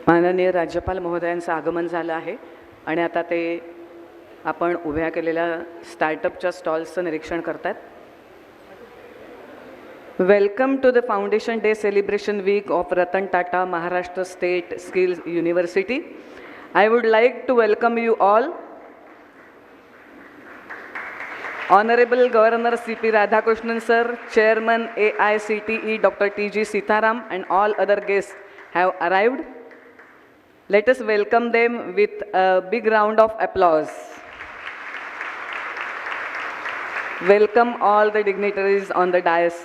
माननीय राज्यपाल महोदयांचं आगमन झालं आहे आणि आता ते आपण उभ्या केलेल्या स्टार्टअपच्या स्टॉल्सचं निरीक्षण करतात. Welcome to the foundation day celebration week of Ratan Tata Maharashtra state skills university. I would like to welcome you all. Honorable Governor C.P. Radhakrishnan sir, Chairman AICTE Dr. T.G. Sitharam and all other guests have arrived. Let us welcome them with a big round of applause. Welcome all the dignitaries on the dais.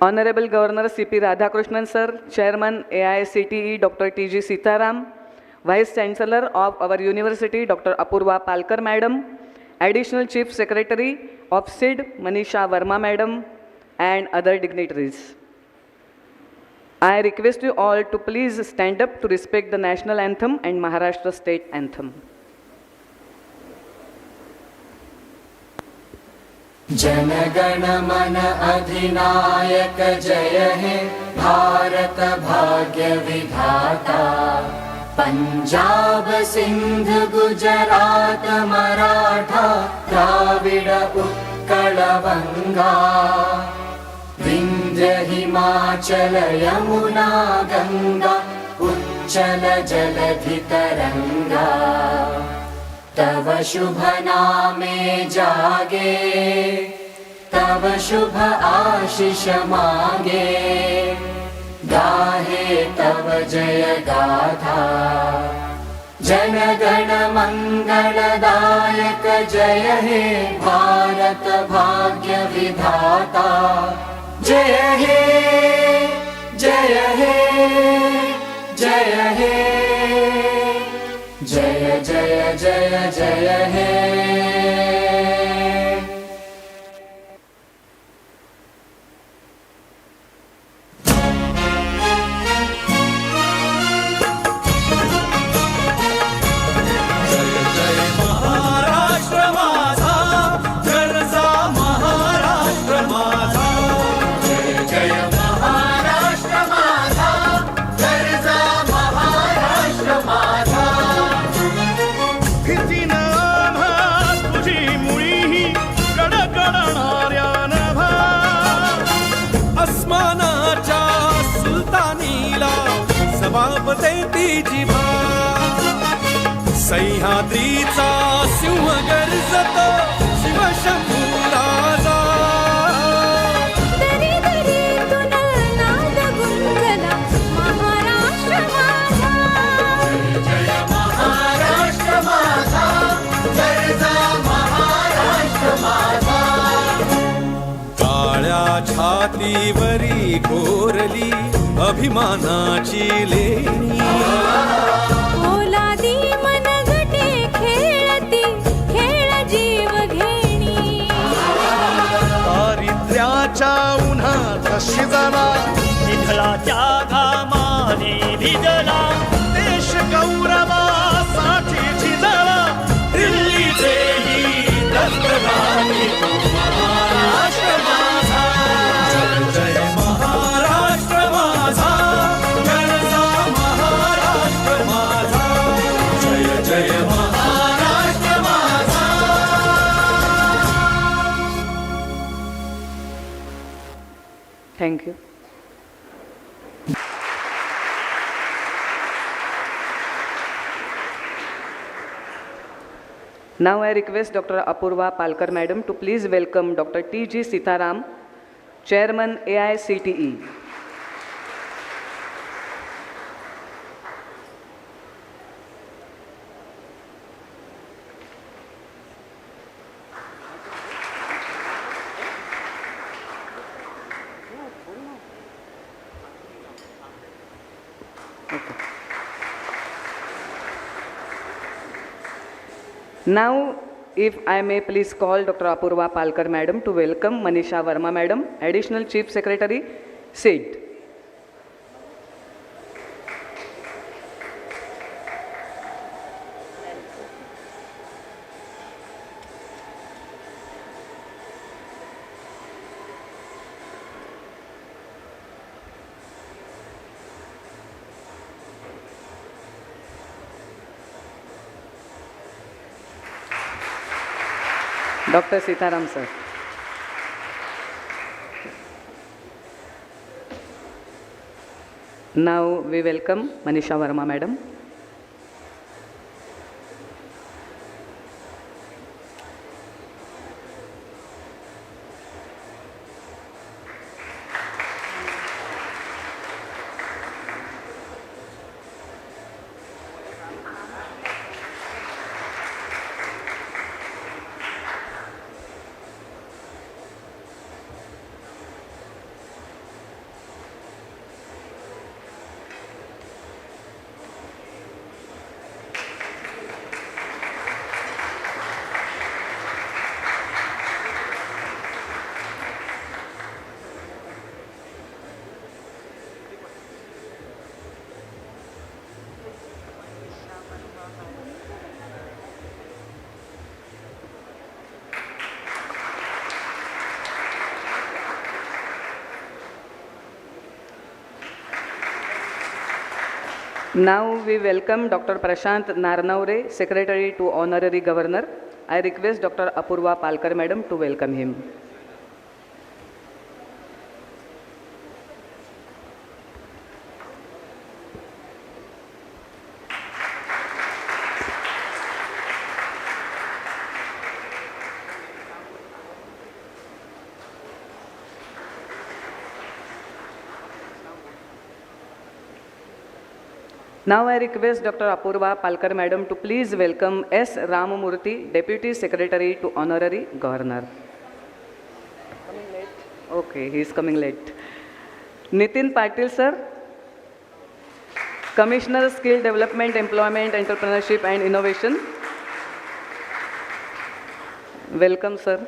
Honorable Governor C.P. Radhakrishnan sir, Chairman AICTE Dr. T.G. Sitharam, Vice Chancellor of our University Dr. Apoorva Palkar Madam, Additional Chief Secretary of SEEID Manisha Verma Madam, and other dignitaries. I request you all to please stand up to respect the National Anthem and Maharashtra State Anthem. Jana Gana मन अधिनायक जय हे भारत भाग्य विधाता. पंजाब सिंध गुजरात मराठा द्राविड उत्कल बंगा. विंध्य हिमाचल यमुना गंगा उच्चल जलधि तरंगा. तव शुभ नामे जागे तव शुभ आशीष मांगे. गाहे तव जय गाथा जन गण मंगलदायक जय हे भारत भाग्य विधाता. जय हे जय हे जय हे जय जय जय जय हे. सह्याद्रीचा सिंह गर्जतो शिवशंभू राजा. दरी दरीतून नाद गुंजला महाराष्ट्र माझा. जय महाराष्ट्र माझा जय महाराष्ट्र माझा. काळ्या छातीवरी कोरली अभिमानाची लेणी. ओलादी मनगटे खेळती खेळ जीव घेणी. दारिद्र्याच्या उन्हात शिजला विठ्ठलाच्या घामाने भिजला. देश गौरवासाठी झिजला. दिल्लीचेही दत्तगामी महाराष्ट्र माझा. जय महाराष्ट्र माझा गरजा महाराष्ट्र माझा. जय जय महाराष्ट्र माझा. Thank you. Now I request Dr. Apoorva Palkar Madam to please welcome Dr. T.G. Sitharam, Chairman AICTE. Now, if I may please call Dr. Apoorva Palkar Madam to welcome Manisha Verma Madam, Additional Chief Secretary, SEEID. Dr. Sitharam, sir. Now we welcome Manisha Verma, madam. Now we welcome Dr. Prashant Narnavre, Secretary to Honorary Governor. I request Dr. Apoorva Palkar, madam, to welcome him. Now I request Dr. Apoorva Palkar, madam, to please welcome S. Ramamurthy, Deputy Secretary to Honorary Governor. Coming late? Okay, he is coming late. Nitin Patil, sir, Commissioner, Skill Development, Employment, Entrepreneurship and Innovation. Welcome, sir.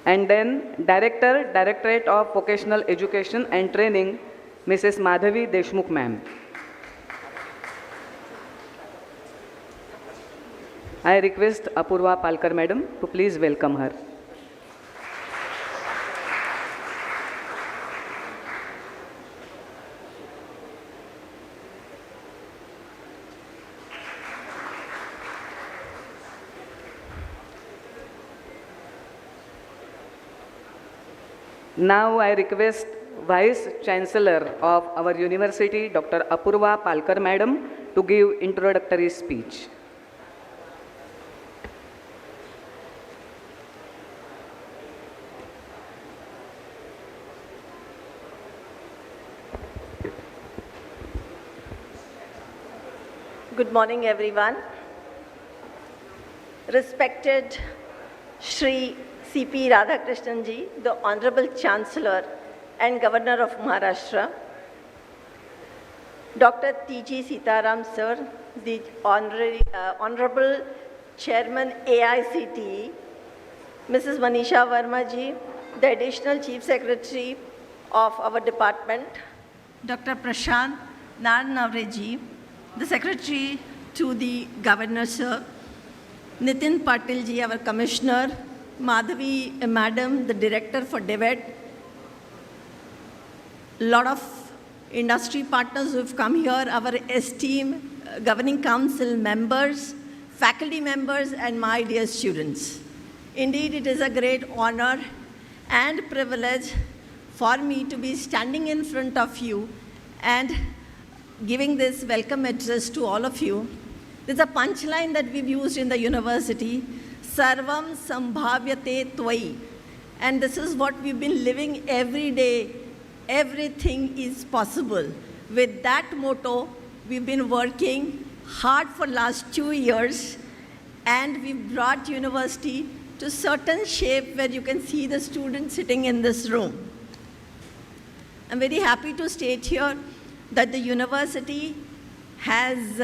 And then Director, Directorate of Vocational Education and Training, Mrs. Madhavi Deshmukh, ma'am. I request Apoorva Palkar, madam, to please welcome her. Now I request Vice Chancellor of our university, Dr. Apoorva Palkar, madam, to give introductory speech. Good morning, everyone. Respected Shri C.P. Radhakrishnan ji, the Honorable Chancellor and Governor of Maharashtra, Dr. T.G. Sitharam, sir, the Honorable Chairman AICTE, Mrs. Manisha Verma ji, the Additional Chief Secretary of our department, Dr. Prashant Narnavre ji, the Secretary to the Governor, sir, Nitin Patil ji, our Commissioner, Madhavi Madam, the Director for DEVET, lot of industry partners who have come here, our esteemed Governing Council members, faculty members, and my dear students. Indeed, it is a great honor and privilege for me to be standing in front of you and giving this welcome address to all of you. There's a punchline that we've used in the university, Sarvam Sambhavyate Tvai. And this is what we've been living every day. Everything is possible. With that motto, we've been working hard for last 2 years, and we've brought university to certain shape where you can see the students sitting in this room. I'm very happy to state here that the university has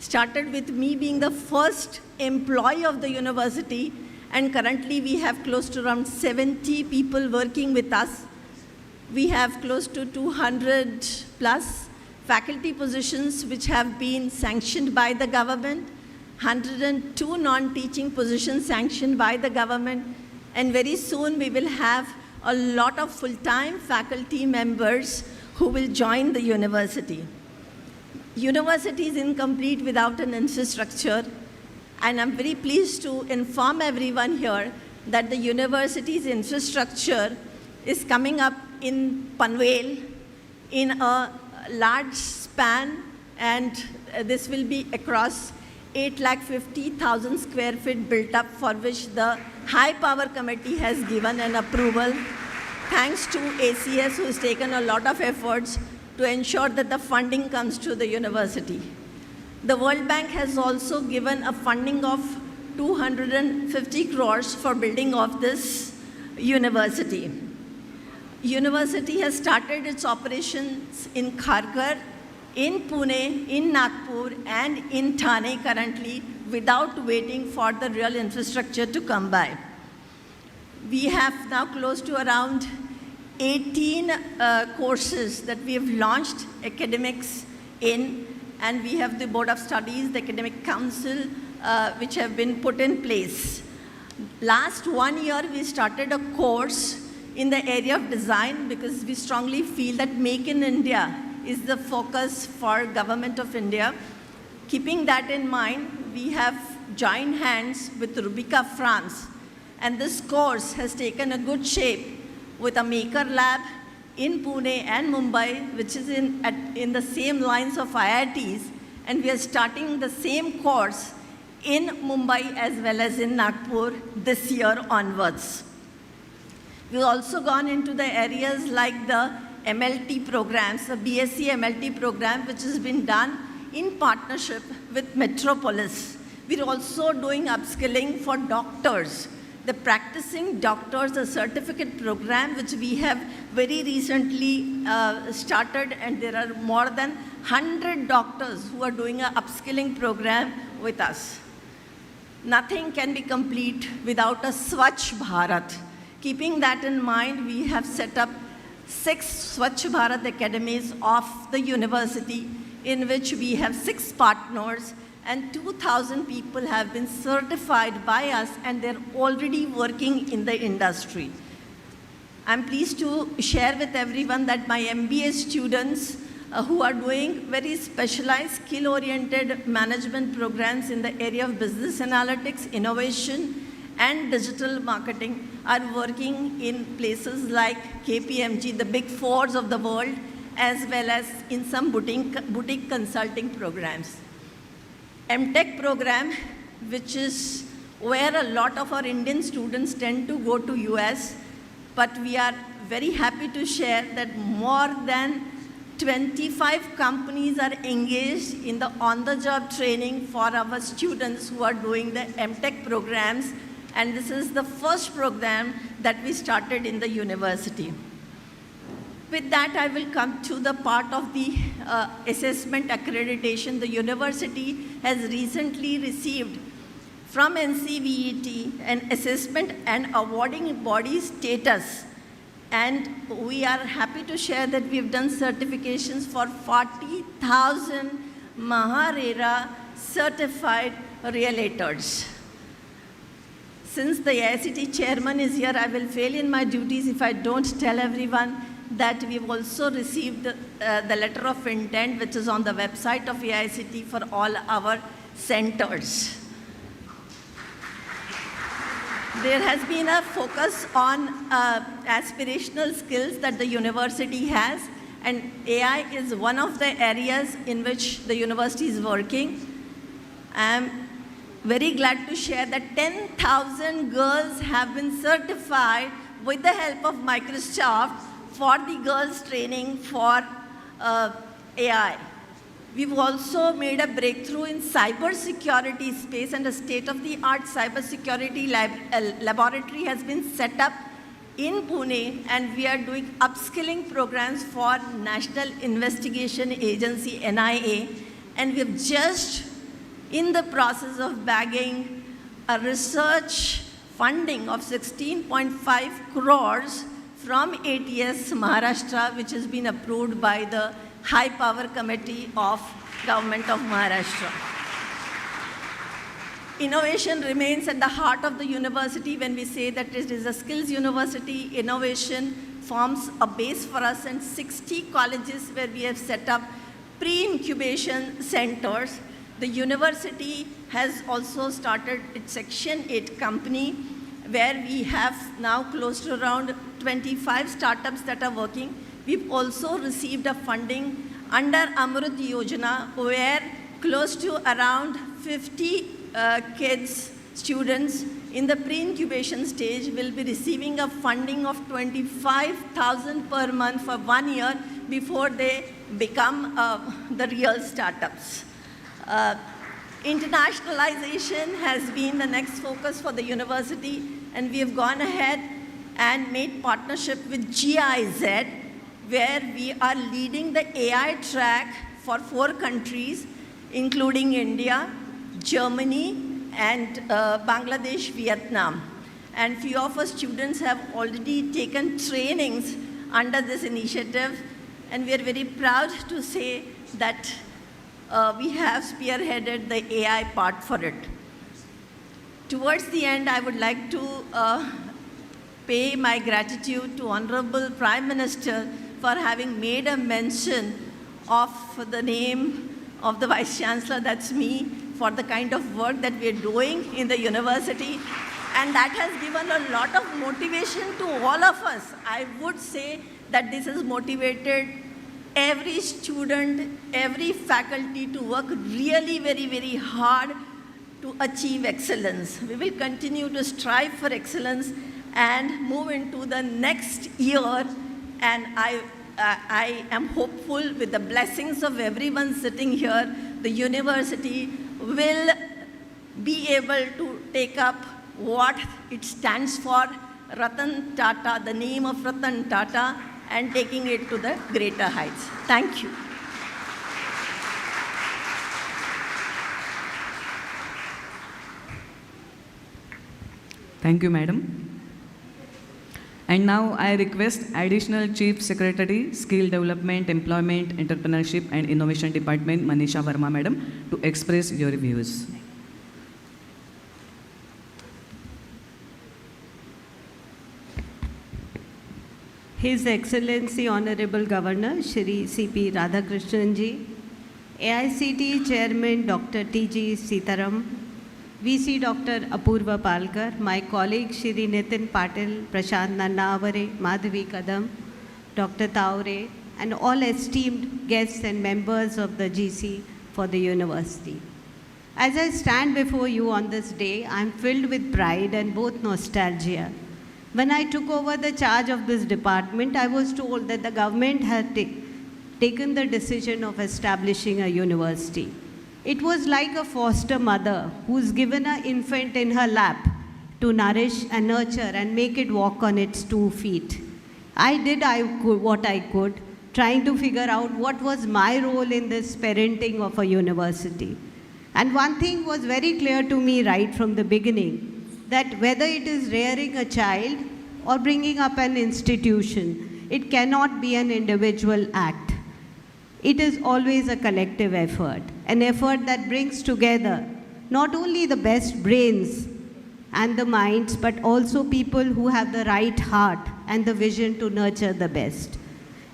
started with me being the first employee of the university, and currently we have close to around 70 people working with us. We have close to 200 plus faculty positions which have been sanctioned by the government, 102 non-teaching positions sanctioned by the government, and very soon we will have a lot of full-time faculty members who will join the university. University is incomplete without an infrastructure, And I'm very pleased to inform everyone here that the university's infrastructure is coming up in Panvel in a large span, and this will be across 850,000 square feet built up, for which the High Power Committee has given an approval, thanks to ACS, who has taken a lot of efforts to ensure that the funding comes to the university. The World Bank has also given a funding of 250 crores for building of this university. University has started its operations in Kharghar, in Pune, in Nagpur, and in Thane currently, without waiting for the real infrastructure to come by. We have now close to around 18 courses that we have launched academics in, and we have the Board of Studies, the Academic Council, which have been put in place. Last 1 year, we started a course in the area of design, because we strongly feel that Make in India is the focus for Government of India. Keeping that in mind, we have joined hands with Rubica France, and this course has taken a good shape with a maker lab in Pune and Mumbai, which is in the same lines of IITs, and we are starting the same course in Mumbai as well as in Nagpur this year onwards. We've also gone into the areas like the MLT programs, the BSc MLT program, which has been done in partnership with Metropolis. We're also doing upskilling for doctors. The practicing doctors, a certificate program, which we have very recently started, and there are more than 100 doctors who are doing an upskilling program with us. Nothing can be complete without a Swachh Bharat. Keeping that in mind, we have set up 6 Swachh Bharat academies of the university, in which we have 6 partners, and 2,000 people have been certified by us, and they're already working in the industry. I'm pleased to share with everyone that my MBA students who are doing very specialized skill-oriented management programs in the area of business analytics, innovation, and digital marketing are working in places like KPMG, the big fours of the world, as well as in some boutique consulting programs. MTech program, which is where a lot of our Indian students tend to go to US, but we are very happy to share that more than 25 companies are engaged in the on-the-job training for our students who are doing the MTech programs, and this is the first program that we started in the university. With that, I will come to the part of the assessment accreditation. The university has recently received from NCVET an assessment and awarding body status. And we are happy to share that we have done certifications for 40,000 Maharera certified realtors. Since the AICTE chairman is here, I will fail in my duties if I don't tell everyone that we've also received the letter of intent, which is on the website of AICTE for all our centers. There has been a focus on aspirational skills that the university has, and AI is one of the areas in which the university is working. I'm very glad to share that 10,000 girls have been certified with the help of Microsoft for the girls training for AI. We've also made a breakthrough in cybersecurity space, and a state-of-the-art cybersecurity laboratory has been set up in Pune, and we are doing upskilling programs for National Investigation Agency, NIA, and we've just in the process of bagging a research funding of 16.5 crores from ATS Maharashtra, which has been approved by the High Power Committee of Government of Maharashtra. Innovation remains at the heart of the university. When we say that it is a skills university, innovation forms a base for us, and 60 colleges where we have set up pre-incubation centers. The university has also started its Section 8 company, where we have now close to around 25 startups that are working. We've also received a funding under Amrut Yojana, where close to around 50 kids, students in the pre-incubation stage will be receiving a funding of 25,000 per month for 1 year before they become the real startups. Internationalization has been the next focus for the university, and we have gone ahead and made partnership with GIZ, where we are leading the AI track for 4 countries, including India, Germany, and Bangladesh, Vietnam. And few of our students have already taken trainings under this initiative, and we are very proud to say that we have spearheaded the AI part for it. Towards the end, I would like to pay my gratitude to Honorable Prime Minister for having made a mention of the name of the Vice Chancellor, that's me, for the kind of work that we are doing in the university. And that has given a lot of motivation to all of us. I would say that this has motivated every student, every faculty to work really very, very hard to achieve excellence. We will continue to strive for excellence and move into the next year. And I am hopeful, with the blessings of everyone sitting here, the university will be able to take up what it stands for, Ratan Tata, the name of Ratan Tata, and taking it to the greater heights. Thank you. Thank you, madam. And now I request Additional Chief Secretary, Skill Development, Employment, Entrepreneurship and Innovation Department, Manisha Verma, madam, to express your views. His Excellency Honorable Governor, Shri C.P. Radhakrishnan ji, AICTE Chairman Dr. T.G. Sitharam, VC Dr. Apoorva Palkar, my colleagues Shri Nitin Patil, Prashant Nannavare, Madhavi Kadam, Dr. Taure, and all esteemed guests and members of the GC for the university. As I stand before you on this day, I am filled with pride and both nostalgia. When I took over the charge of this department, I was told that the government had taken the decision of establishing a university. It was like a foster mother who's given an infant in her lap to nourish and nurture and make it walk on its 2 feet. I did what I could, trying to figure out what was my role in this parenting of a university. And one thing was very clear to me right from the beginning, that whether it is rearing a child or bringing up an institution, it cannot be an individual act. It is always a collective effort, an effort that brings together not only the best brains and the minds, but also people who have the right heart and the vision to nurture the best.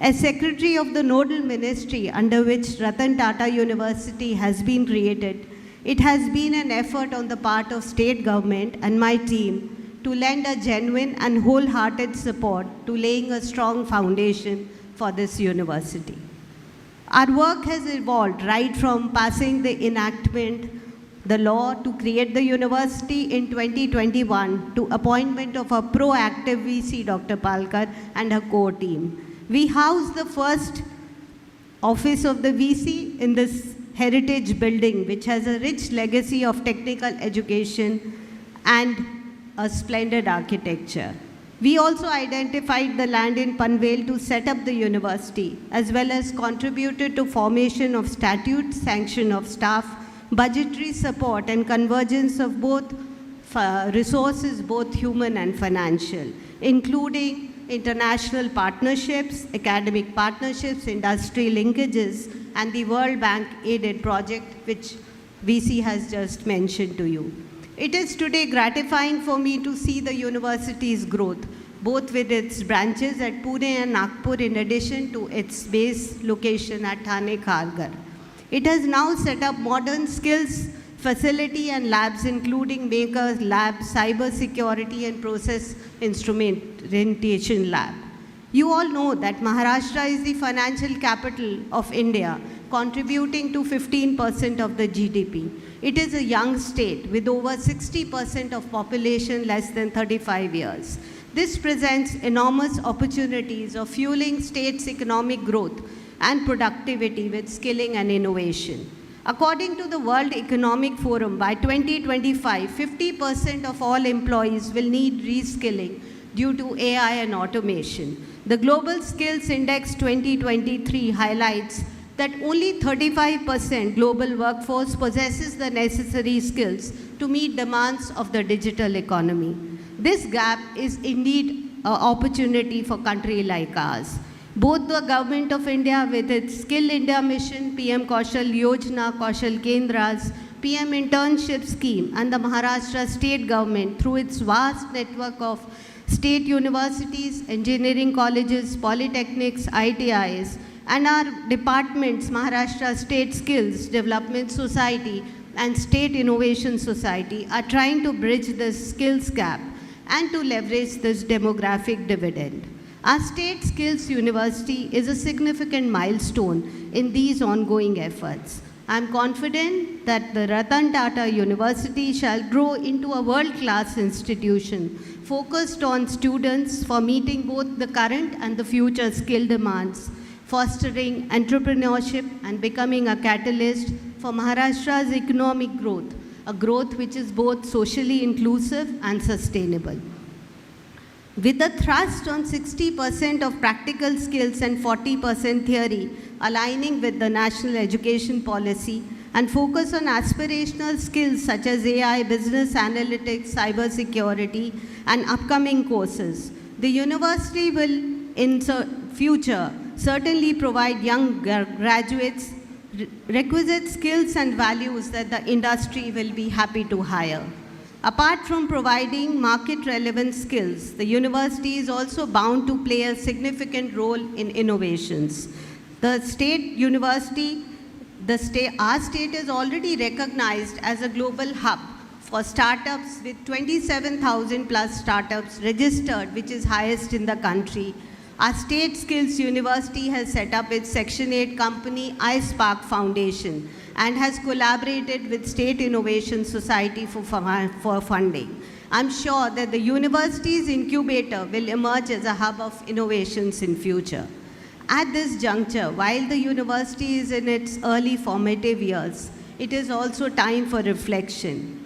As Secretary of the Nodal Ministry under which Ratan Tata University has been created, it has been an effort on the part of state government and my team to lend a genuine and wholehearted support to laying a strong foundation for this university. Our work has evolved right from passing the law to create the university in 2021 to appointment of a proactive VC, Dr. Palkar, and her core team. We house the first office of the VC in this heritage building, which has a rich legacy of technical education and a splendid architecture. We also identified the land in Panvel to set up the university, as well as contributed to formation of statutes, sanction of staff, budgetary support, and convergence of both resources, both human and financial, including international partnerships, academic partnerships, industry linkages, and the World Bank aided project, which VC has just mentioned to you. It is today gratifying for me to see the university's growth, both with its branches at Pune and Nagpur, in addition to its base location at Thane, Kharghar. It has now set up modern skills facility and labs including Makers Lab, Cyber Security and Process Instrumentation Lab. You all know that Maharashtra is the financial capital of India, contributing to 15% of the GDP. It is a young state with over 60% of population less than 35 years. This presents enormous opportunities of fueling state's economic growth and productivity with skilling and innovation. According to the World Economic Forum, by 2025, 50% of all employees will need reskilling due to AI and automation. The Global Skills Index 2023 highlights that only 35% global workforce possesses the necessary skills to meet demands of the digital economy. This gap is indeed an opportunity for a country like ours. Both the Government of India with its Skill India Mission, PM Kaushal Yojana, Kaushal Kendras, PM Internship Scheme, and the Maharashtra State Government through its vast network of state universities, engineering colleges, polytechnics, ITIs, and our departments, Maharashtra State Skills Development Society and State Innovation Society, are trying to bridge this skills gap and to leverage this demographic dividend. Our State Skills University is a significant milestone in these ongoing efforts. I am confident that the Ratan Tata University shall grow into a world-class institution focused on students for meeting both the current and the future skill demands, fostering entrepreneurship and becoming a catalyst for Maharashtra's economic growth, a growth which is both socially inclusive and sustainable. With a thrust on 60% of practical skills and 40% theory, aligning with the national education policy, and focus on aspirational skills such as AI, business analytics, cyber security, and upcoming courses, the university will, in future, certainly provide young graduates requisite skills and values that the industry will be happy to hire. Apart from providing market-relevant skills, the university is also bound to play a significant role in innovations. The state university, our state is already recognized as a global hub for startups with 27,000 plus startups registered, which is highest in the country. Our State Skills University has set up its Section 8 company iSpark Foundation and has collaborated with State Innovation Society for funding. I'm sure that the university's incubator will emerge as a hub of innovations in future. At this juncture, while the university is in its early formative years, it is also time for reflection.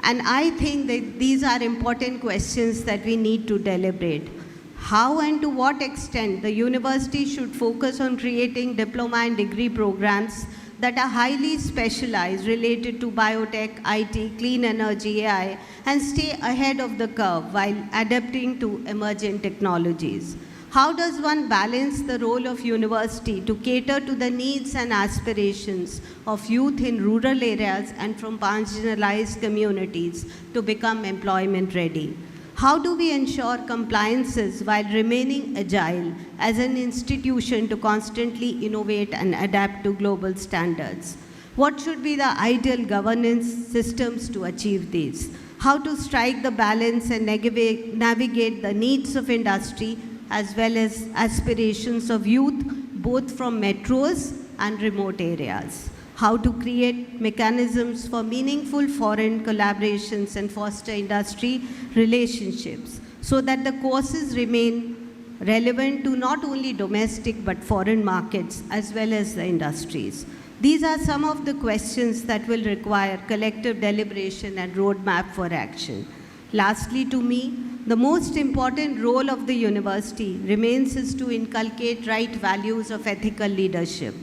And I think that these are important questions that we need to deliberate. How and to what extent the university should focus on creating diploma and degree programs that are highly specialized related to biotech, IT, clean energy, AI, and stay ahead of the curve while adapting to emerging technologies. How does one balance the role of university to cater to the needs and aspirations of youth in rural areas and from marginalized communities to become employment ready? How do we ensure compliances while remaining agile as an institution to constantly innovate and adapt to global standards? What should be the ideal governance systems to achieve these? How to strike the balance and navigate the needs of industry as well as aspirations of youth, both from metros and remote areas. How to create mechanisms for meaningful foreign collaborations and foster industry relationships so that the courses remain relevant to not only domestic but foreign markets as well as the industries. These are some of the questions that will require collective deliberation and roadmap for action. Lastly, to me, the most important role of the university remains is to inculcate right values of ethical leadership.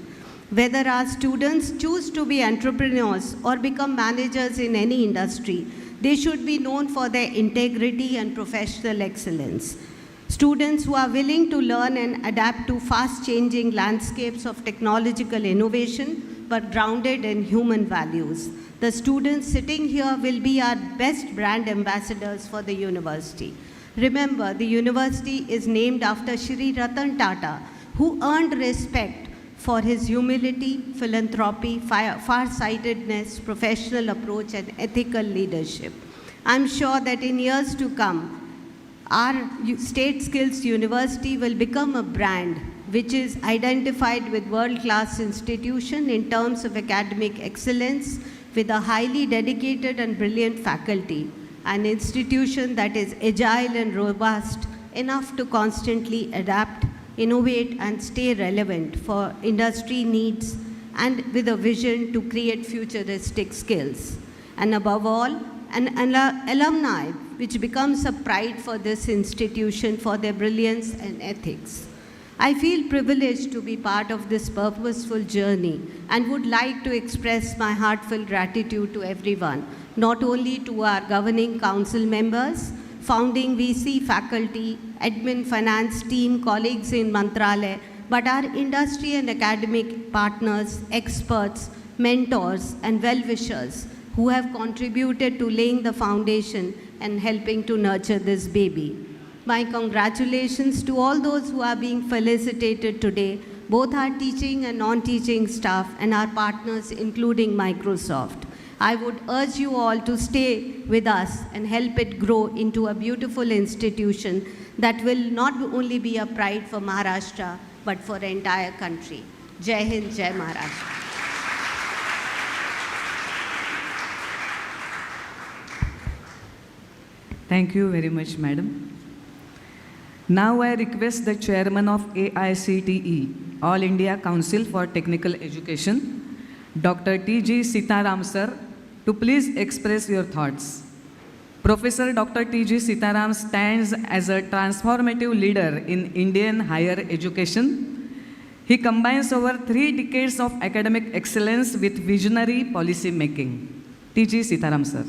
Whether our students choose to be entrepreneurs or become managers in any industry, they should be known for their integrity and professional excellence. Students who are willing to learn and adapt to fast-changing landscapes of technological innovation, but grounded in human values. The students sitting here will be our best brand ambassadors for the university. Remember, the university is named after Shri Ratan Tata, who earned respect for his humility, philanthropy, far-sightedness, professional approach, and ethical leadership. I'm sure that in years to come, our State Skills University will become a brand which is identified with world-class institution in terms of academic excellence, with a highly dedicated and brilliant faculty, an institution that is agile and robust enough to constantly adapt, innovate, and stay relevant for industry needs, and with a vision to create futuristic skills. And above all, an alumni which becomes a pride for this institution for their brilliance and ethics. I feel privileged to be part of this purposeful journey and would like to express my heartfelt gratitude to everyone, not only to our governing council members, founding VC faculty, admin finance team, colleagues in Mantralaya, but our industry and academic partners, experts, mentors, and well-wishers who have contributed to laying the foundation and helping to nurture this baby. My congratulations to all those who are being felicitated today, both our teaching and non-teaching staff and our partners, including Microsoft. I would urge you all to stay with us and help it grow into a beautiful institution that will not only be a pride for Maharashtra, but for the entire country. Jai Hind, Jai Maharashtra. Thank you very much, Madam. Now I request the Chairman of AICTE, All India Council for Technical Education, Dr. T.G. Sitharam, sir, to please express your thoughts. Professor Dr. T.G. Sitharam stands as a transformative leader in Indian higher education. He combines over 3 decades of academic excellence with visionary policy making. T.G. Sitharam, sir.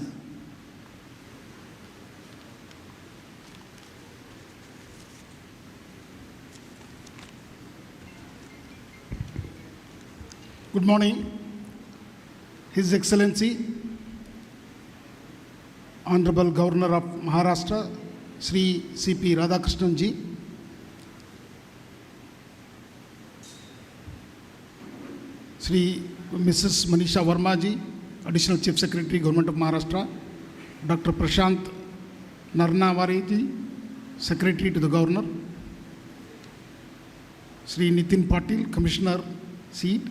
Good morning, His Excellency, Honorable Governor of Maharashtra, Shri C.P. Radhakrishnan ji, Shri Mrs. Manisha Verma ji, Additional Chief Secretary, Government of Maharashtra, Dr. Prashant Narnavari ji, Secretary to the Governor, Shri Nitin Patil, Commissioner, SEEID,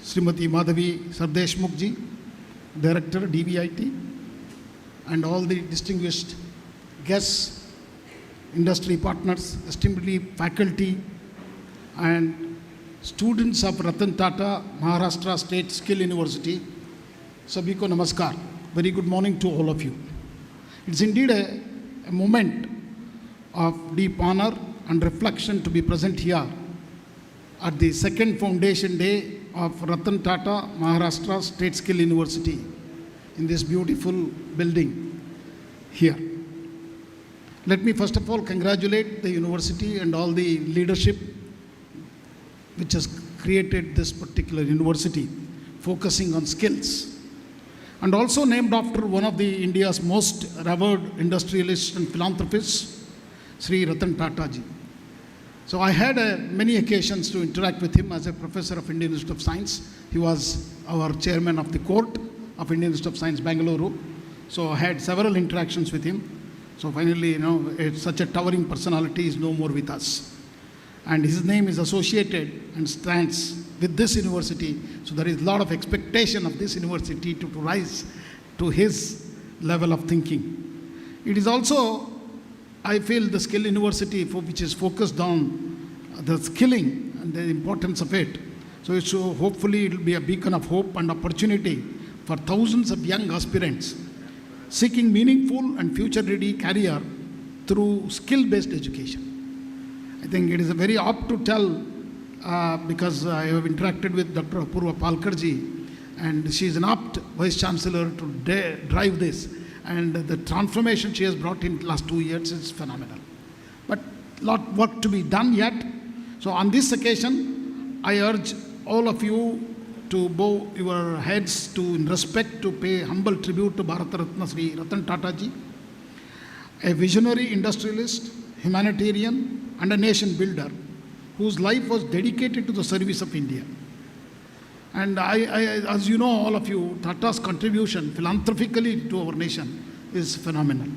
Srimati Madhavi Sardeshmukh ji, Director, DVIT, and all the distinguished guests, industry partners, esteemed faculty, and students of Ratan Tata Maharashtra State Skill University. Sabhi ko namaskar. Very good morning to all of you. It's indeed a moment of deep honor and reflection to be present here at the second foundation day of Ratan Tata Maharashtra State Skill University in this beautiful building here. Let me first of all congratulate the university and all the leadership which has created this particular university, focusing on skills, and also named after one of the India's most revered industrialists and philanthropists, Shri Ratan Tata ji. So I had many occasions to interact with him as a professor of Indian Institute of Science. He was our chairman of the court of Indian Institute of Science, Bangalore. So I had several interactions with him. So finally, such a towering personality is no more with us. And his name is associated and stands with this university. So there is a lot of expectation of this university to rise to his level of thinking. It is also, I feel, the skill university which is focused on the skilling and the importance of it. So hopefully it will be a beacon of hope and opportunity for thousands of young aspirants seeking meaningful and future-ready career through skill-based education. I think it is very apt to tell because I have interacted with Dr. Apoorva Palkar ji, and she is an apt Vice Chancellor to drive this. And the transformation she has brought in the last 2 years is phenomenal. But a lot work to be done yet. So on this occasion, I urge all of you to bow your heads in respect to pay humble tribute to Bharat Ratna Shri Ratan Tata ji, a visionary industrialist, humanitarian, and a nation builder whose life was dedicated to the service of India. And as you know, all of you, Tata's contribution philanthropically to our nation is phenomenal.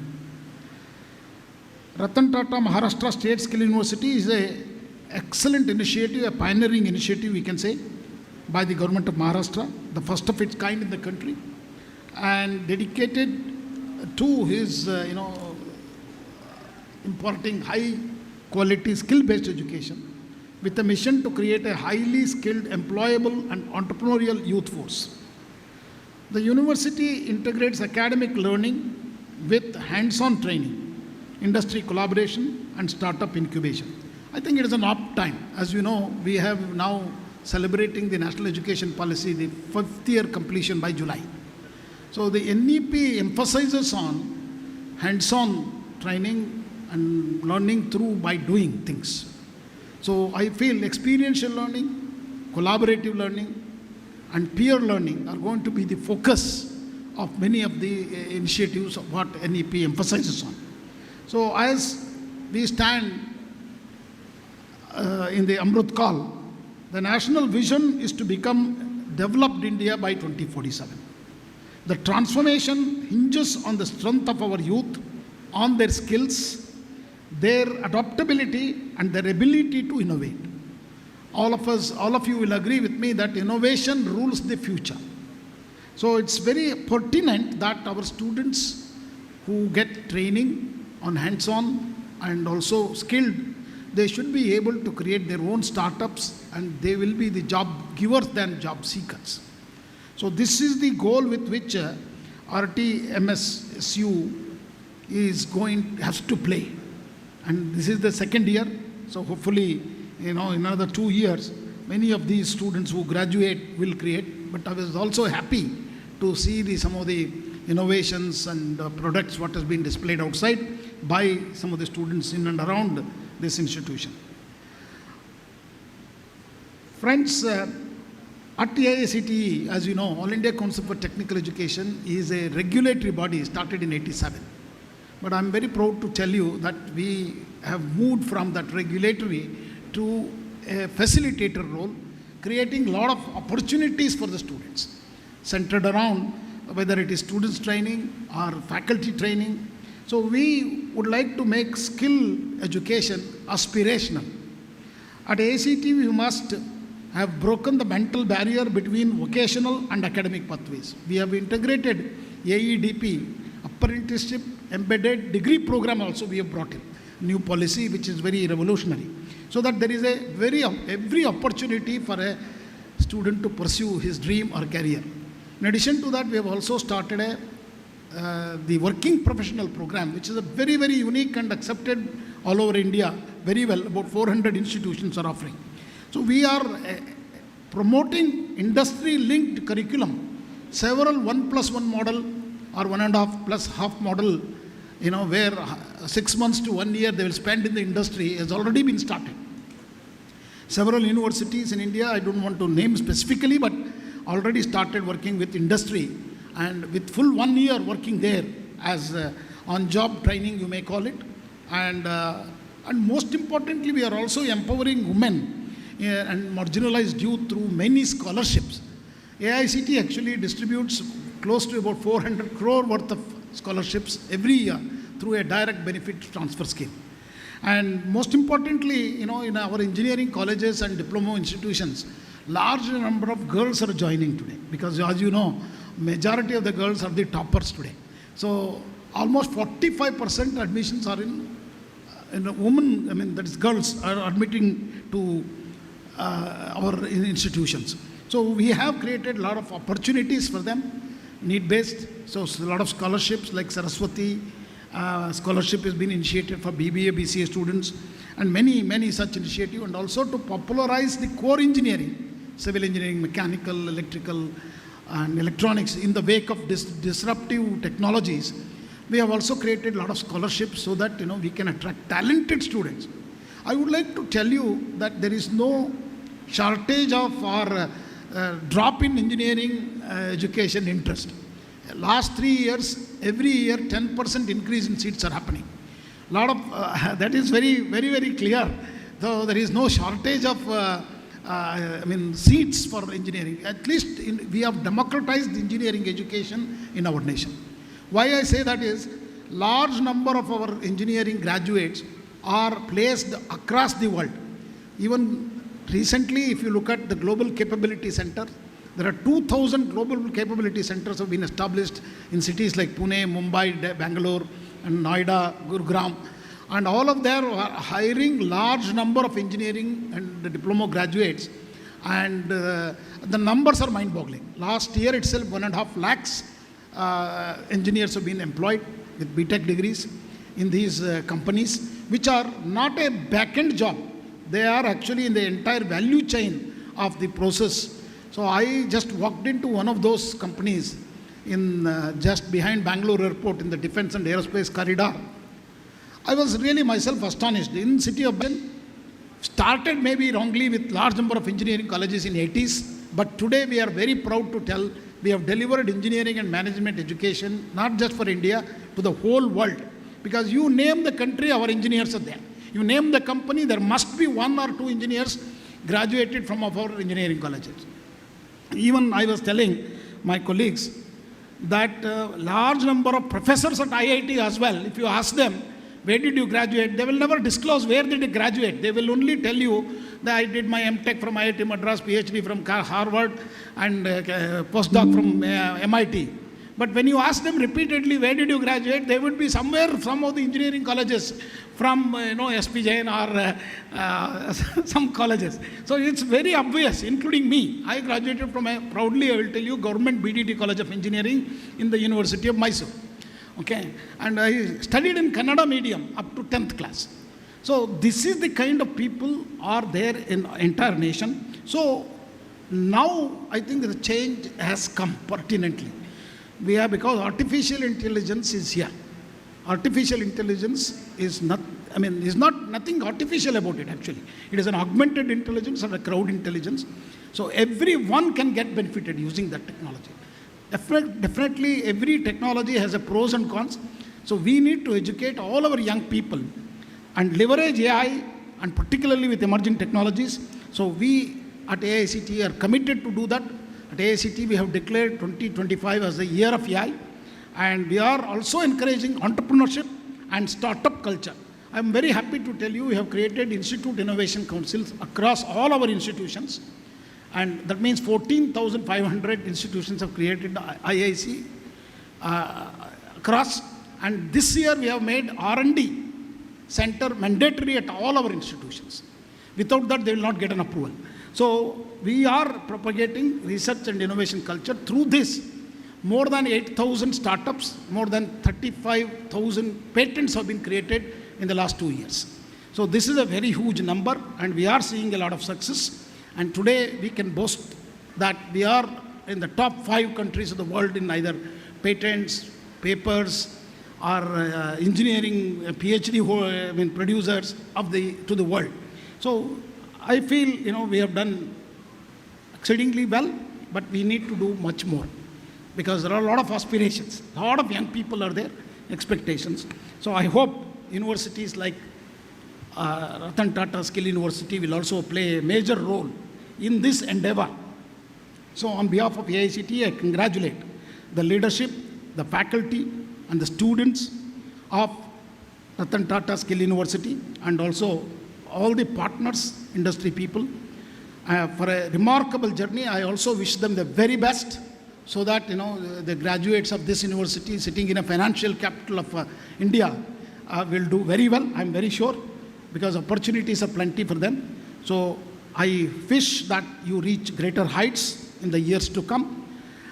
Ratan Tata Maharashtra State Skill University is an excellent initiative, a pioneering initiative, we can say, by the government of Maharashtra, the first of its kind in the country, and dedicated to his, imparting high quality skill-based education with a mission to create a highly skilled, employable and entrepreneurial youth force. The university integrates academic learning with hands-on training, industry collaboration and startup incubation. I think it is an apt time. As you know, we have now celebrating the National Education Policy, the 5th year completion by July. So the NEP emphasizes on hands-on training and learning through by doing things. So I feel experiential learning, collaborative learning, and peer learning are going to be the focus of many of the initiatives of what NEP emphasizes on. So as we stand in the Amrut Kal, the national vision is to become developed India by 2047. The transformation hinges on the strength of our youth, on their skills, their adaptability and their ability to innovate. All of you will agree with me that innovation rules the future. So it's very pertinent that our students who get training on hands-on and also skilled, they should be able to create their own startups and they will be the job givers than job seekers. So this is the goal with which RTMSSU has to play. And this is the second year, so hopefully, in another 2 years, many of these students who graduate will create. But I was also happy to see some of the innovations and products what has been displayed outside by some of the students in and around this institution. Friends, at the AICTE, as you know, All India Council for Technical Education is a regulatory body started in '87. But I'm very proud to tell you that we have moved from that regulatory to a facilitator role, creating a lot of opportunities for the students, centered around whether it is students training or faculty training. So we would like to make skill education aspirational. At AICTE, we must have broken the mental barrier between vocational and academic pathways. We have integrated AEDP, apprenticeship embedded degree program also we have brought in. New policy which is very revolutionary. So that there is every opportunity for a student to pursue his dream or career. In addition to that, we have also started the working professional program, which is a very, very unique and accepted all over India very well. About 400 institutions are offering. So we are promoting industry-linked curriculum, several 1+1 model or 1.5 plus half model, where 6 months to 1 year they will spend in the industry has already been started. Several universities in India, I don't want to name specifically, but already started working with industry and with full 1 year working there as on-job training, you may call it. And most importantly, we are also empowering women and marginalized youth through many scholarships. AICTE actually distributes close to about 400 crore worth of scholarships every year through a direct benefit transfer scheme. And most importantly, in our engineering colleges and diploma institutions, large number of girls are joining today because, as you know, majority of the girls are the toppers today. So almost 45% admissions are in women, that is girls are admitting to our institutions. So we have created a lot of opportunities for them, need-based. So a lot of scholarships like Saraswati scholarship has been initiated for BBA, BCA students, and many such initiatives, and also to popularize the core engineering, civil engineering, mechanical, electrical, and electronics in the wake of disruptive technologies. We have also created a lot of scholarships so that we can attract talented students. I would like to tell you that there is no shortage of or drop in engineering education interest. Last 3 years, every year 10% increase in seats are happening. Lot of that is very, very, very clear So there is no shortage of seats for engineering. At least we have democratized engineering education in our nation. Why I say that is, large number of our engineering graduates are placed across the world. Even recently, if you look at the Global Capability Center, there are 2,000 global capability centers have been established in cities like Pune, Mumbai, Bangalore, and Noida, Gurugram. And all of them are hiring large number of engineering and diploma graduates. And the numbers are mind-boggling. Last year itself, 1.5 lakhs engineers have been employed with BTech degrees in these companies, which are not a back-end job. They are actually in the entire value chain of the process. So I just walked into one of those companies in just behind Bangalore airport in the defense and aerospace corridor. I was really myself astonished. In city of Ben, started maybe wrongly with large number of engineering colleges in 80s, but today we are very proud to tell we have delivered engineering and management education, not just for India, to the whole world. Because you name the country, our engineers are there. You name the company, there must be 1 or 2 engineers graduated from our engineering colleges. Even I was telling my colleagues that large number of professors at IIT as well, if you ask them, where did you graduate? They will never disclose where did you graduate. They will only tell you that I did my MTech from IIT Madras, PhD from Harvard, and postdoc from MIT. But when you ask them repeatedly, where did you graduate? They would be somewhere, some of the engineering colleges from, SP Jain or some colleges. So it's very obvious, including me. I graduated from proudly, I will tell you, Government BDT College of Engineering in the University of Mysore. Okay, and I studied in Kannada medium up to 10th class. So this is the kind of people are there in entire nation. So now I think the change has come pertinently. We are, because artificial intelligence is here. Artificial intelligence is not, is not nothing artificial about it actually. It is an augmented intelligence and a crowd intelligence. So everyone can get benefited using that technology. Definitely every technology has a pros and cons. So we need to educate all our young people and leverage AI, and particularly with emerging technologies. So we at AICTE are committed to do that. At AICTE we have declared 2025 as the year of AI, and we are also encouraging entrepreneurship and startup culture. I am very happy to tell you we have created Institute Innovation Councils across all our institutions. And that means 14,500 institutions have created IIC across. And this year we have made R&D center mandatory at all our institutions. Without that, they will not get an approval. So we are propagating research and innovation culture. Through this, more than 8,000 startups, more than 35,000 patents have been created in the last 2 years. So this is a very huge number, and we are seeing a lot of success. And today we can boast that we are in the top 5 countries of the world in either patents, papers, or engineering PhD producers to the world. So I feel we have done exceedingly well, but we need to do much more, because there are a lot of aspirations. A lot of young people are there, expectations. So I hope universities like Ratan Tata Skill University will also play a major role in this endeavor. So on behalf of AICTE, I congratulate the leadership, the faculty, and the students of Ratan Tata Skill University, and also all the partners, industry people, for a remarkable journey. I also wish them the very best, so that the graduates of this university sitting in a financial capital of India will do very well, I'm very sure, because opportunities are plenty for them. So I wish that you reach greater heights in the years to come.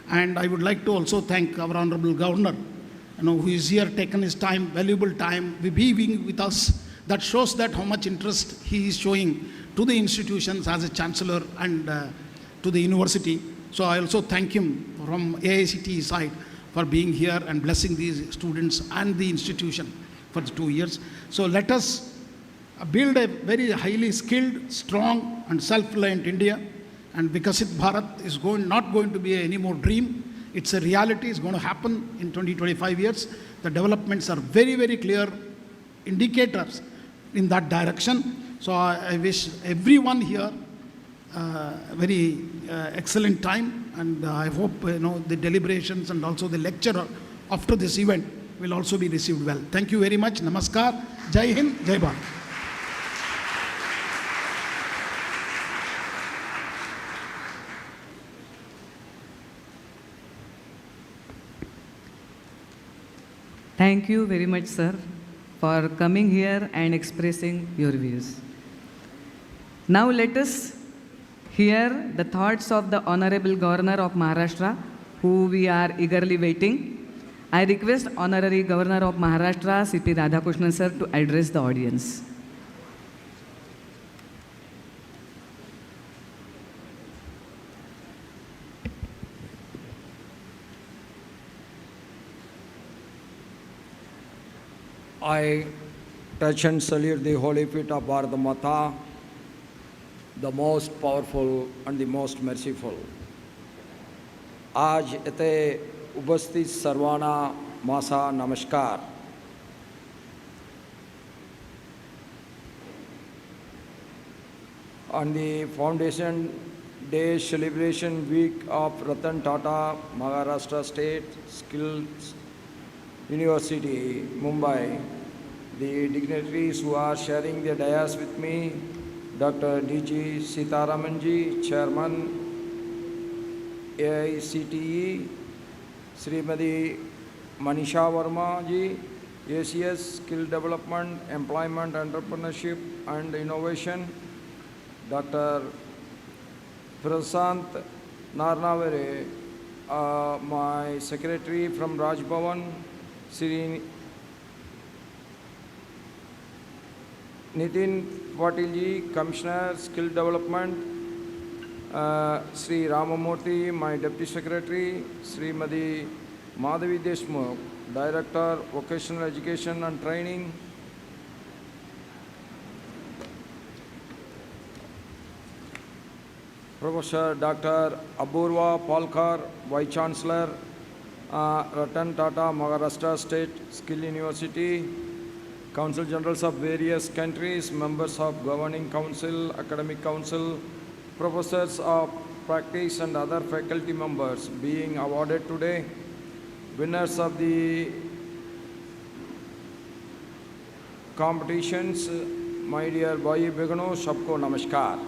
And I would like to also thank our Honorable Governor, who is here, taken his time, valuable time, being with us. That shows that how much interest he is showing to the institutions as a Chancellor and to the university. So I also thank him from AICTE side for being here and blessing these students and the institution for the 2 years. So let us build a very highly skilled, strong, and self-reliant India. And Vikasit Bharat is not going to be any more dream. It's a reality. It's going to happen in 20-25 years. The developments are very, very clear indicators in that direction. So I wish everyone here very excellent time, and I hope the deliberations and also the lecture after this event will also be received well. Thank you very much. Namaskar. Jai Hind. Jai Bharat. Thank you very much, sir, for coming here and expressing your views. Now let us hear the thoughts of the Honorable Governor of Maharashtra, who we are eagerly waiting. I request Honorary Governor of Maharashtra, C.P. Radhakrishnan, sir, to address the audience. I touch and salute the holy feet of Bharat Mata, the most powerful and the most merciful. आज येथे उपस्थित सर्वांना माझा नमस्कार. On the Foundation Day celebration week of Ratan Tata Maharashtra State Skills University, Mumbai, the dignitaries who are sharing their dais with me, Dr. D.G. Sitharamanji, Chairman, AICTE, Srimati Manisha Verma ji, ACS, Skill Development, Employment, Entrepreneurship and Innovation, Dr. Prasant Narnavere, my secretary from Raj Bhavan, Shri Nitin Patil ji, Commissioner, Skill Development, Shri Ramamurthy, my Deputy Secretary, Srimati Madhavi Deshmukh, Director, Vocational Education and Training, Professor Dr. Apoorva Palkar, Vice Chancellor, Ratan Tata Maharashtra State Skill University, Council Generals of various countries, members of Governing Council, Academic Council, professors of practice and other faculty members being awarded today, winners of the competitions, my dear Bhai Begano, sabko namaskar.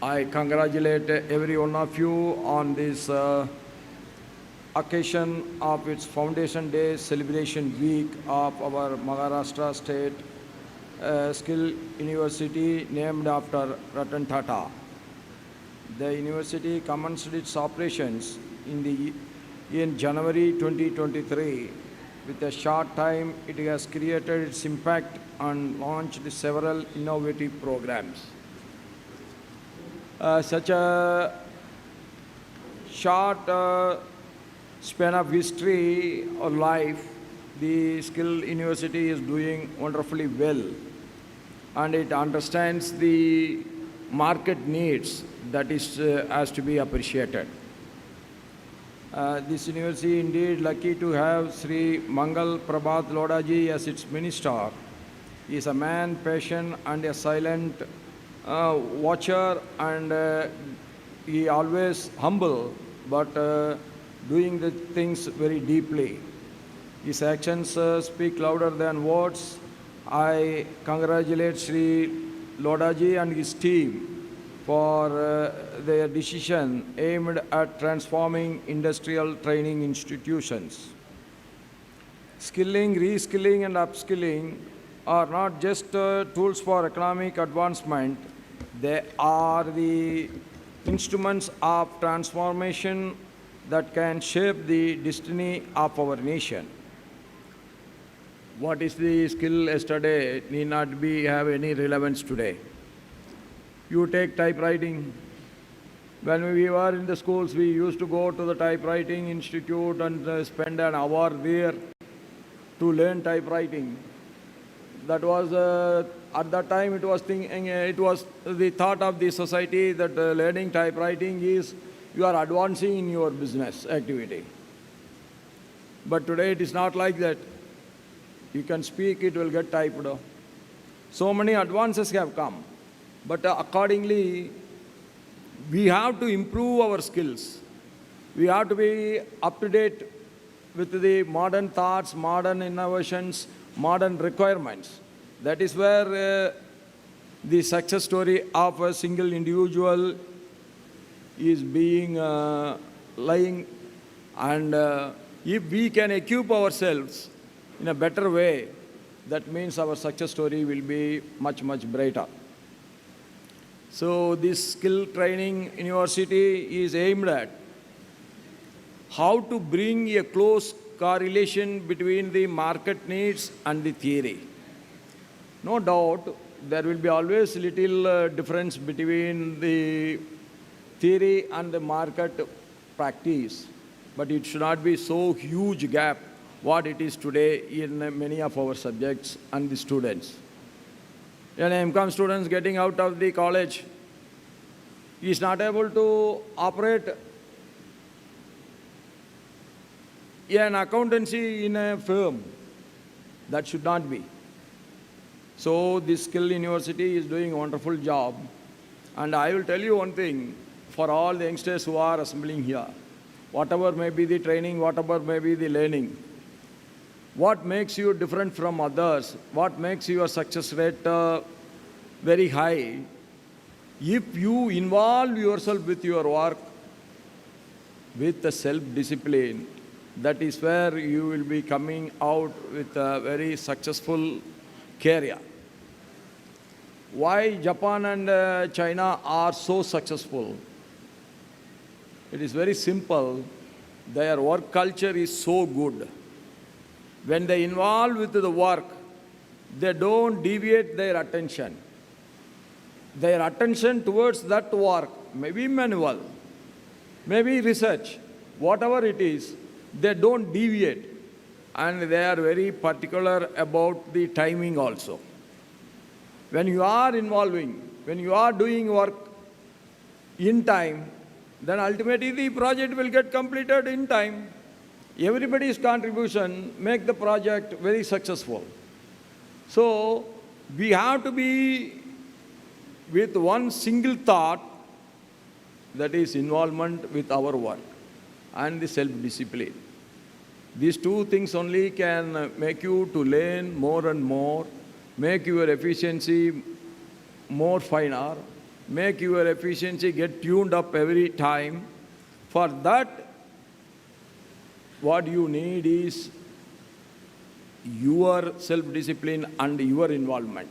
I congratulate every one of you on this occasion of its Foundation Day celebration week of our Maharashtra State Skill University named after Ratan Tata. The university commenced its operations in January 2023. With a short time, it has created its impact and launched several innovative programs. Such a short span of history or life, the Skill University is doing wonderfully well, and it understands the market needs that is has to be appreciated. This university indeed lucky to have Sri Mangal Prabhat Lodha ji as its minister. He is a man patient and a silent watcher, and he always humble, but doing the things very deeply. His actions speak louder than words. I congratulate Sri Lodha ji and his team for their decision aimed at transforming industrial training institutions. Skilling, reskilling and upskilling are not just tools for economic advancement, they are the instruments of transformation that can shape the destiny of our nation. What is the skill yesterday need not have any relevance today. You take typewriting. When we were in the schools, we used to go to the typewriting institute and spend an hour there to learn typewriting. That was, at that time, it was the thought of the society that learning typewriting is you are advancing in your business activity. But today it is not like that. You can speak, it will get typed. So many advances have come. But accordingly, we have to improve our skills. We have to be up to date with the modern thoughts, modern innovations, modern requirements. That is where the success story of a single individual is being lying. And if we can equip ourselves in a better way, that means our success story will be much, much brighter. So this skill training university is aimed at how to bring a close correlation between the market needs and the theory. No doubt, there will be always little difference between the theory and the market practice, but it should not be so huge gap what it is today in many of our subjects and the students. An MCOM student getting out of the college is not able to operate an accountancy in a firm. That should not be. So this skill university is doing a wonderful job. And I will tell you one thing, for all the youngsters who are assembling here, whatever may be the training, whatever may be the learning, what makes you different from others, what makes your success rate very high, if you involve yourself with your work, with the self-discipline, that is where you will be coming out with a very successful career. Why Japan and China are so successful? It is very simple. Their work culture is so good. When they involve with the work, they don't deviate their attention. Their attention towards that work, maybe manual, maybe research, whatever it is, they don't deviate. And they are very particular about the timing also. When you are involving, when you are doing work in time, then ultimately the project will get completed in time. Everybody's contribution make the project very successful. So we have to be with one single thought, that is involvement with our work and the self-discipline. These two things only can make you to learn more and more, make your efficiency more finer, make your efficiency get tuned up every time. For that, what you need is your self-discipline and your involvement.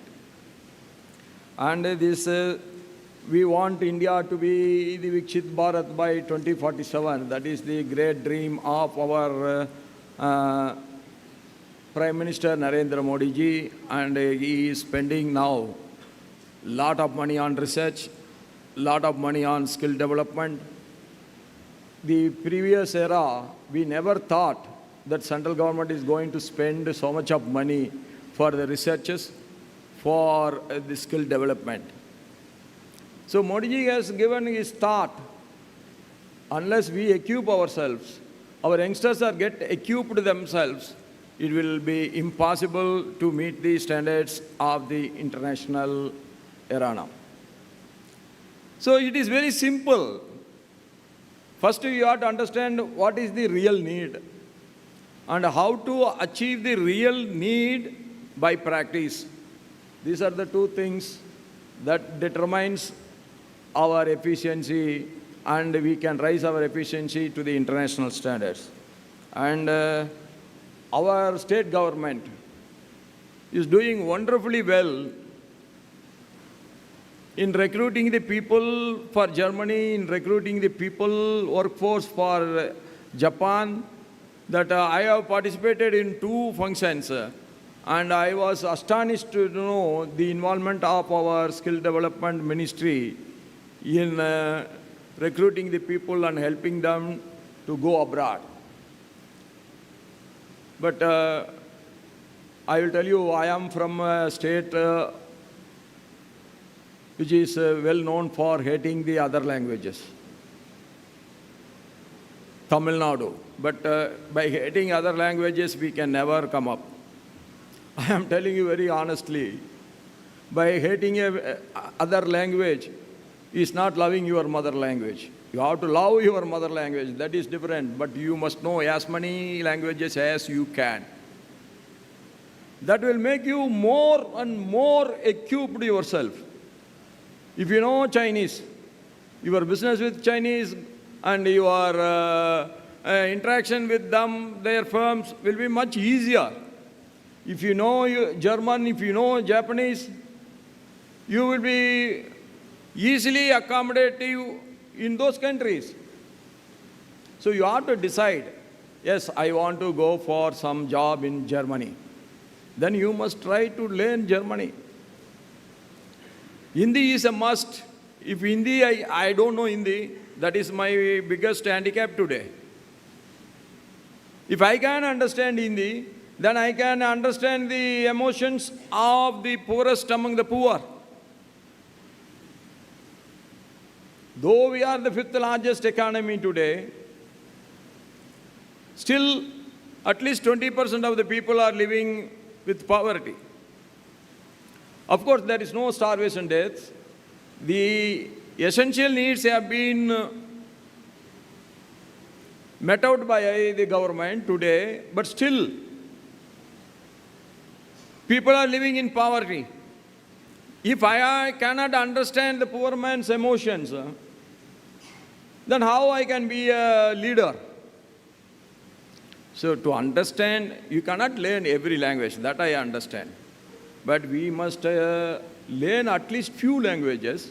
And this, we want India to be the Vikshit Bharat by 2047. That is the great dream of our Prime Minister Narendra Modi ji, and he is spending now lot of money on research, lot of money on skill development. The previous era, we never thought that central government is going to spend so much of money for the researches, for the skill development. So Modi ji has given his thought, unless we equip ourselves, our youngsters are get equipped themselves, it will be impossible to meet the standards of the international arena. So it is very simple. First, you have to understand what is the real need and how to achieve the real need by practice. These are the two things that determines our efficiency, and we can raise our efficiency to the international standards. And our state government is doing wonderfully well in recruiting the people for Germany, in recruiting the people workforce for Japan, that I have participated in 2 functions, and I was astonished to know the involvement of our skill development ministry in recruiting the people and helping them to go abroad. But I will tell you, I am from a state which is well known for hating the other languages, Tamil Nadu. But by hating other languages, we can never come up. I am telling you very honestly, by hating other language is not loving your mother language. You have to love your mother language, that is different, but you must know as many languages as you can. That will make you more and more equipped yourself. If you know Chinese, your business with Chinese and your interaction with them, their firms will be much easier. If you know German, if you know Japanese, you will be easily accommodative in those countries. So you have to decide, yes, I want to go for some job in Germany. Then you must try to learn Germany. Hindi is a must. If Hindi, I don't know Hindi, that is my biggest handicap today. If I can understand Hindi, then I can understand the emotions of the poorest among the poor. Though we are the 5th largest economy today, still at least 20% of the people are living with poverty. Of course, there is no starvation deaths. The essential needs have been met out by the government today, but still people are living in poverty. If I cannot understand the poor man's emotions, then how I can be a leader? So to understand, you cannot learn every language, that I understand. But we must learn at least few languages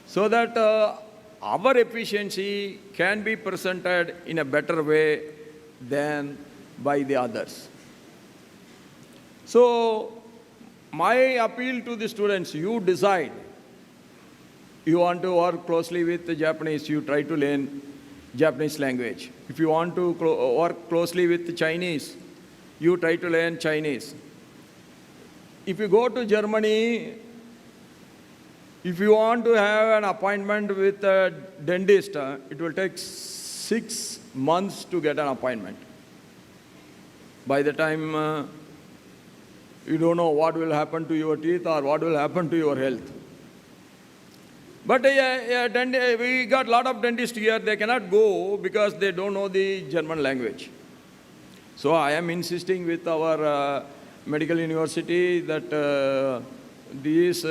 so that our efficiency can be presented in a better way than by the others. So my appeal to the students, you decide. You want to work closely with the Japanese, you try to learn Japanese language. If you want to work closely with the Chinese, you try to learn Chinese. If you go to Germany, if you want to have an appointment with a dentist, it will take 6 months to get an appointment. By the time you don't know what will happen to your teeth or what will happen to your health. But we got a lot of dentists here, they cannot go because they don't know the German language. So I am insisting with our medical university that these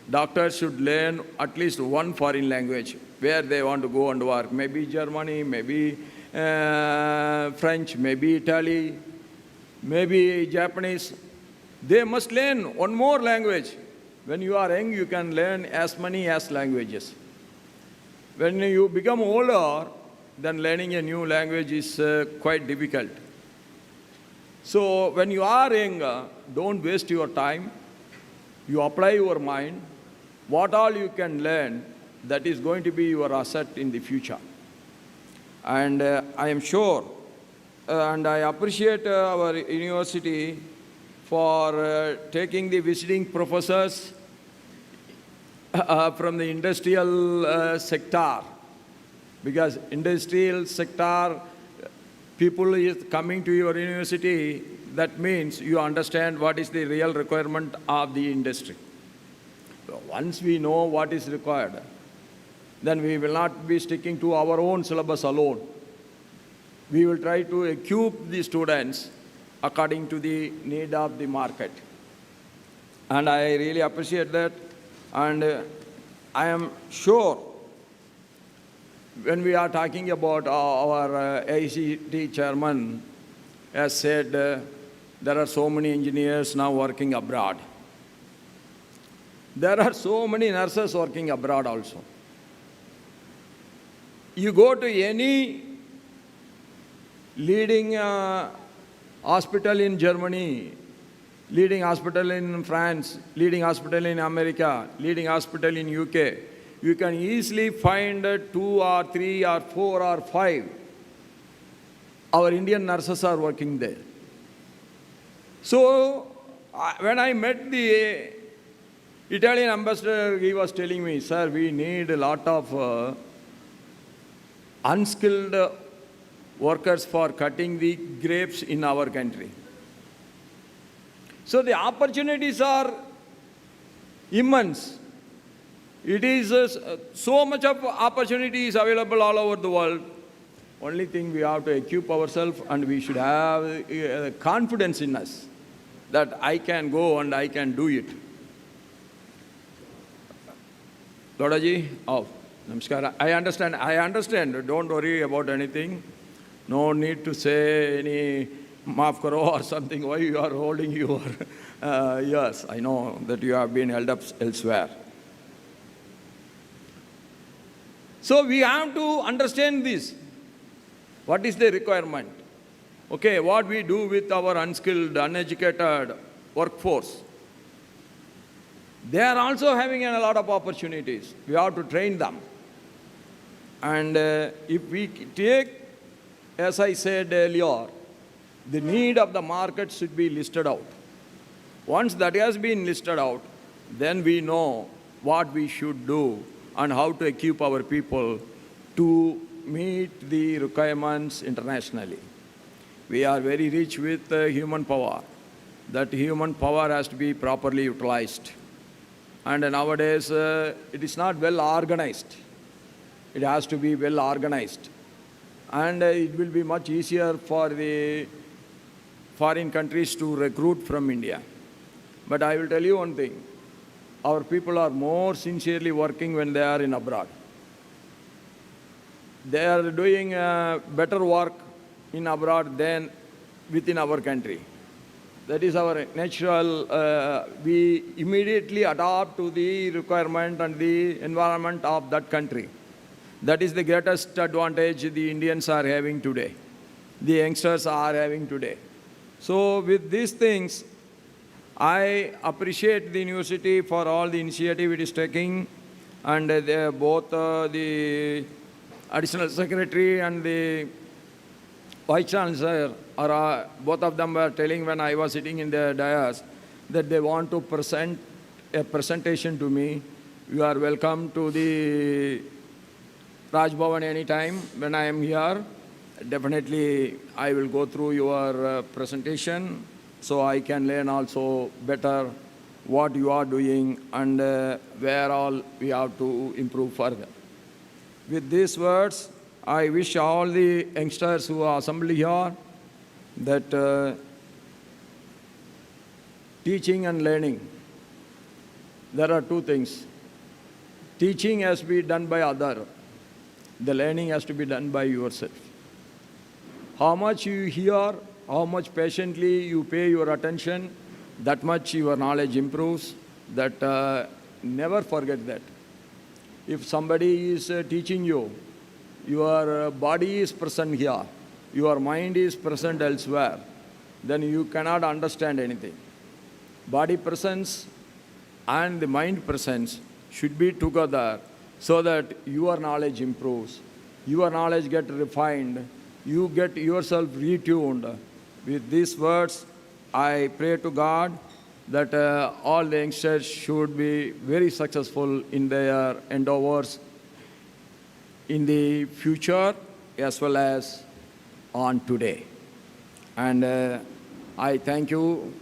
doctors should learn at least one foreign language where they want to go and work. Maybe Germany, maybe French, maybe Italy, maybe Japanese. They must learn one more language. When you are young, you can learn as many as languages. When you become older, then learning a new language is quite difficult. So when you are young, don't waste your time. You apply your mind. What all you can learn, that is going to be your asset in the future. And I am sure, and I appreciate our university for taking the visiting professors from the industrial sector, because industrial sector people is coming to your university, that means you understand what is the real requirement of the industry. So once we know what is required, then we will not be sticking to our own syllabus alone. We will try to equip the students according to the need of the market. And I really appreciate that. And I am sure when we are talking about our AICTE chairman has said there are so many engineers now working abroad. There are so many nurses working abroad also. You go to any leading hospital in Germany, leading hospital in France, leading hospital in America, leading hospital in UK, you can easily find 2 or 3 or 4 or 5. Our Indian nurses are working there. So when I met the Italian ambassador, he was telling me, sir, we need a lot of unskilled workers for cutting the grapes in our country. So the opportunities are immense. It is so much of opportunities available all over the world. Only thing we have to equip ourselves, and we should have confidence in us that I can go and I can do it. Lodha ji, namaskar. I understand. Don't worry about anything. No need to say any maaf karo or something. Why you are holding your yes, I know that you have been held up elsewhere. So we have to understand this. What is the requirement? Okay, what we do with our unskilled, uneducated workforce? They are also having a lot of opportunities. We have to train them. And if we take, as I said earlier, the need of the market should be listed out. Once that has been listed out, then we know what we should do and how to equip our people to meet the requirements internationally. We are very rich with human power. That human power has to be properly utilized. And nowadays, it is not well organized. It has to be well organized. And it will be much easier for the foreign countries to recruit from India. But I will tell you one thing. Our people are more sincerely working when they are in abroad. They are doing better work in abroad than within our country. That is our natural, we immediately adapt to the requirement and the environment of that country. That is the greatest advantage the Indians are having today. The youngsters are having today. So with these things, I appreciate the university for all the initiative it is taking, and both the Additional Secretary and the Vice Chancellor, both of them were telling when I was sitting in the dais that they want to present a presentation to me. You are welcome to the Raj Bhavan anytime when I am here. Definitely I will go through your presentation so I can learn also better what you are doing and where all we have to improve further. With these words, I wish all the youngsters who are assembled here that teaching and learning, there are two things. Teaching has to be done by other. The learning has to be done by yourself. How much you hear, how much patiently you pay your attention, that much your knowledge improves. That never forget that. If somebody is teaching you, your body is present here, your mind is present elsewhere, then you cannot understand anything. Body presence and the mind presence should be together so that your knowledge improves, your knowledge gets refined, you get yourself retuned. With these words, I pray to God that all the youngsters should be very successful in their endeavors in the future as well as on today. And I thank you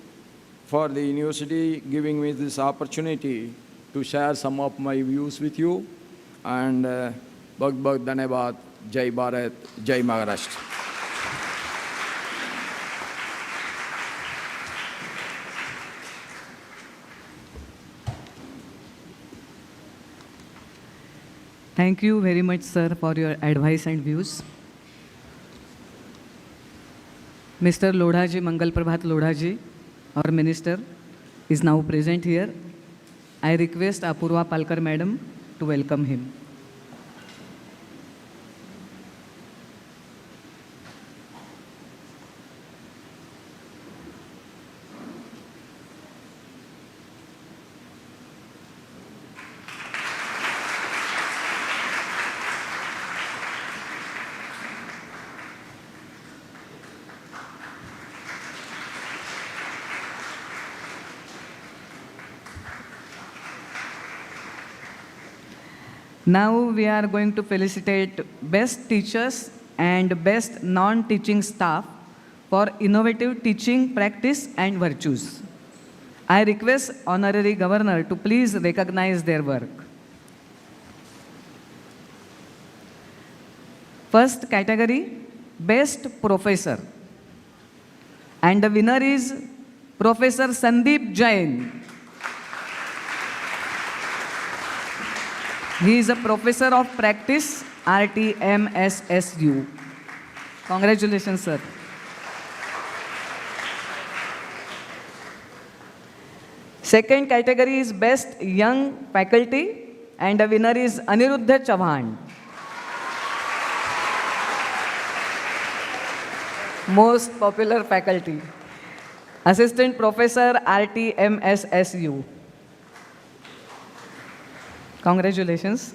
for the university giving me this opportunity to share some of my views with you. And Bahut Bahut Dhanyavad. Jai Bharat, Jai Maharashtra. Thank you very much, sir, for your advice and views. Mr. Lodha ji, Mangal Prabhat Lodha ji, our minister, is now present here. I request Apoorva Palkar madam to welcome him. Now we are going to felicitate best teachers and best non-teaching staff for innovative teaching practice and virtues. I request Honorary Governor to please recognize their work. First category, Best Professor. And the winner is Professor Sandeep Jain. He is a Professor of Practice, RTMSSU. Congratulations, sir. Second category is Best Young Faculty, and the winner is Aniruddha Chauhan. Most popular faculty. Assistant Professor, RTMSSU. Congratulations.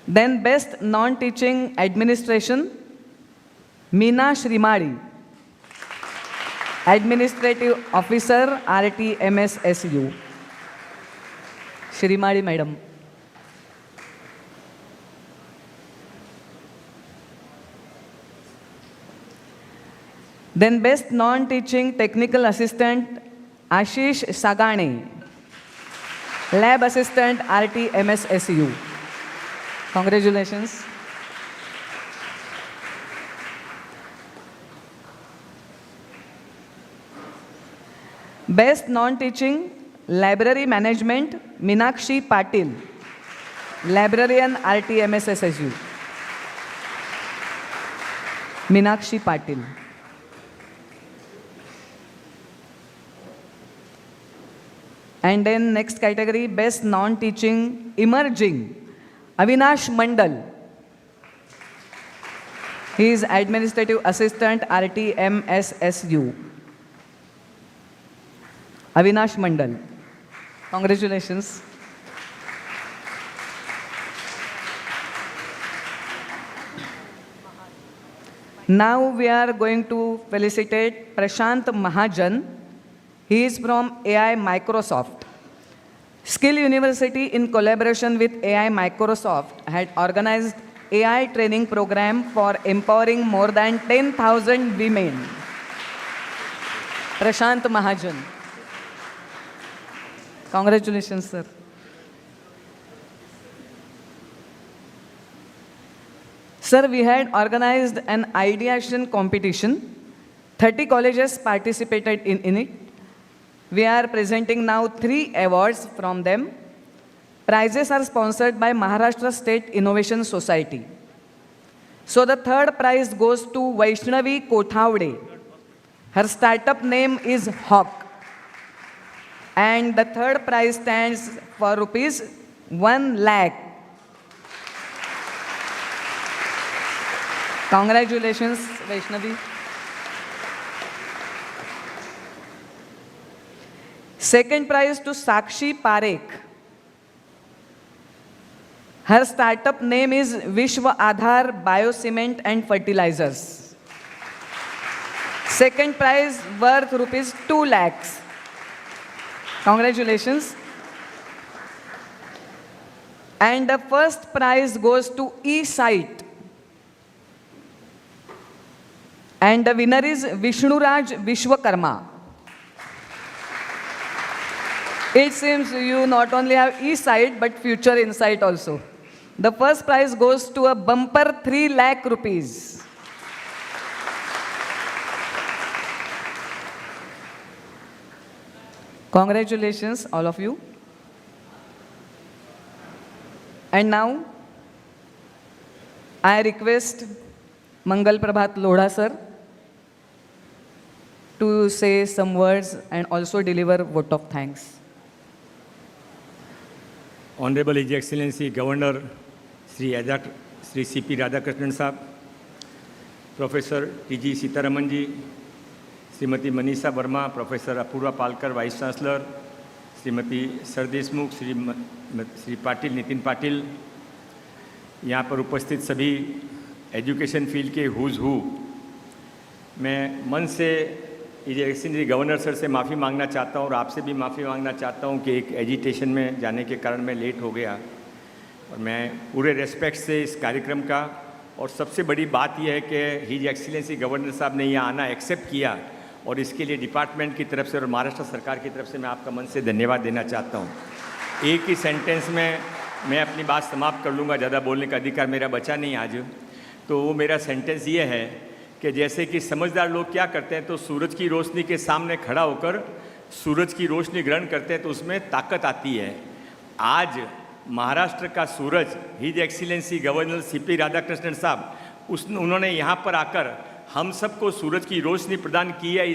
Then Best Non-Teaching Administration, Meena Shrimari. Administrative Officer, RTMSSU. Shrimari Madam. Then Best Non-Teaching Technical Assistant, Ashish Sagane. Lab Assistant, RTMSSU. Congratulations. Best Non-Teaching Library Management, Meenakshi Patil. Librarian, RTMSSU. Meenakshi Patil. And then next category, Best Non-Teaching Emerging, Avinash Mandal. He is Administrative Assistant, RTMSSU. Avinash Mandal. Congratulations. Now we are going to felicitate Prashant Mahajan. He is from AI Microsoft. Skill University, in collaboration with AI Microsoft, had organized AI training program for empowering more than 10,000 women. Prashant Mahajan. Congratulations, sir. Sir, we had organized an ideation competition. 30 colleges participated in it. We are presenting now 3 awards from them. Prizes are sponsored by Maharashtra State Innovation Society. So the third prize goes to Vaishnavi Kothavde. Her startup name is Hawk. And the third prize stands for rupees 1 lakh. Congratulations, Vaishnavi. Second prize to Sakshi Parekh. Her startup name is Vishwa Aadhar Biocement and Fertilizers. Second prize worth rupees 2 lakhs. Congratulations. And the first prize goes to SEEID. And the winner is Vishnuraj Vishwakarma. It seems you not only have SEEID but future insight also. The first prize goes to a bumper 3 lakh rupees. Congratulations, all of you. And now, I request Mangal Prabhat Lodha sir to say some words and also deliver vote of thanks. Honorable His Excellency Governor Shri C.P. Radhakrishnan Sahab, Professor T.G. Sitharam ji, Srimati Manisha Verma, Professor Apoorva Palkar, Vice Chancellor, Srimati Sardeshmukh, Shri Patil, Nitin Patil, यहाँ पर उपस्थित सभी education field के whose who, मैं मन से his excellency governor sir से माफ़ी मांगना चाहता हूँ और आपसे भी माफ़ी मांगना चाहता हूँ कि एक एजिटेशन में जाने के कारण मैं लेट हो गया। और मैं पूरे रेस्पेक्ट से इस कार्यक्रम का, और सबसे बड़ी बात यह है कि हिज एक्सेलेंसी गवर्नर साहब ने यहाँ आना एक्सेप्ट किया और इसके लिए डिपार्टमेंट की तरफ से और महाराष्ट्र सरकार की तरफ से मैं आपका मन से धन्यवाद देना चाहता हूँ। एक ही सेंटेंस में मैं अपनी बात समाप्त कर लूँगा, ज़्यादा बोलने का अधिकार मेरा बचा नहीं आज। तो वो मेरा सेंटेंस ये है कि जैसे कि समझदार लोग क्या करते हैं, तो सूरज की रोशनी के सामने खड़ा होकर सूरज की रोशनी ग्रहण करते हैं तो उसमें ताकत आती है। आज महाराष्ट्र का सूरज his excellency governor C P Radhakrishnan sahab उन्होंने यहाँ पर आकर हम सबको सूरज की रोशनी प्रदान की है।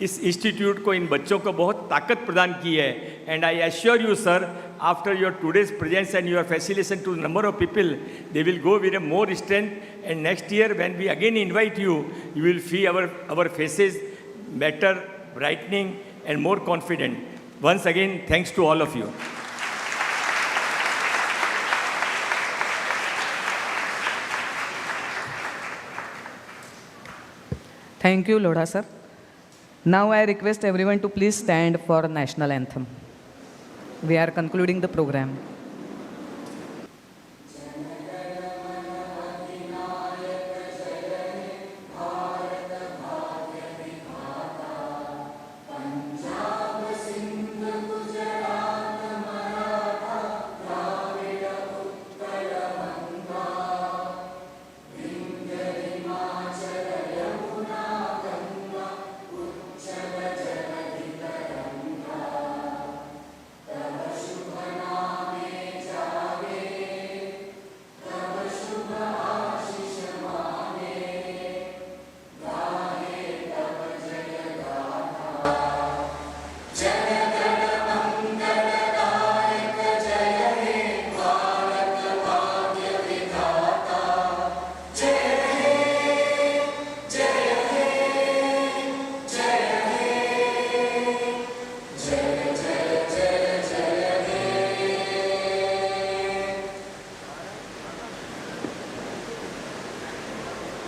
इस इंस्टीट्यूट को, इन बच्चों को बहुत ताकत प्रदान की है। And I assure you sir, after your today's presence and your facilitation to number of people, they will go with a more strength, and next year when we again invite you, you will see our faces better, brightening and more confident. Once again, thanks to all of you. Thank you, Lodha sir. Now I request everyone to please stand for national anthem. We are concluding the program.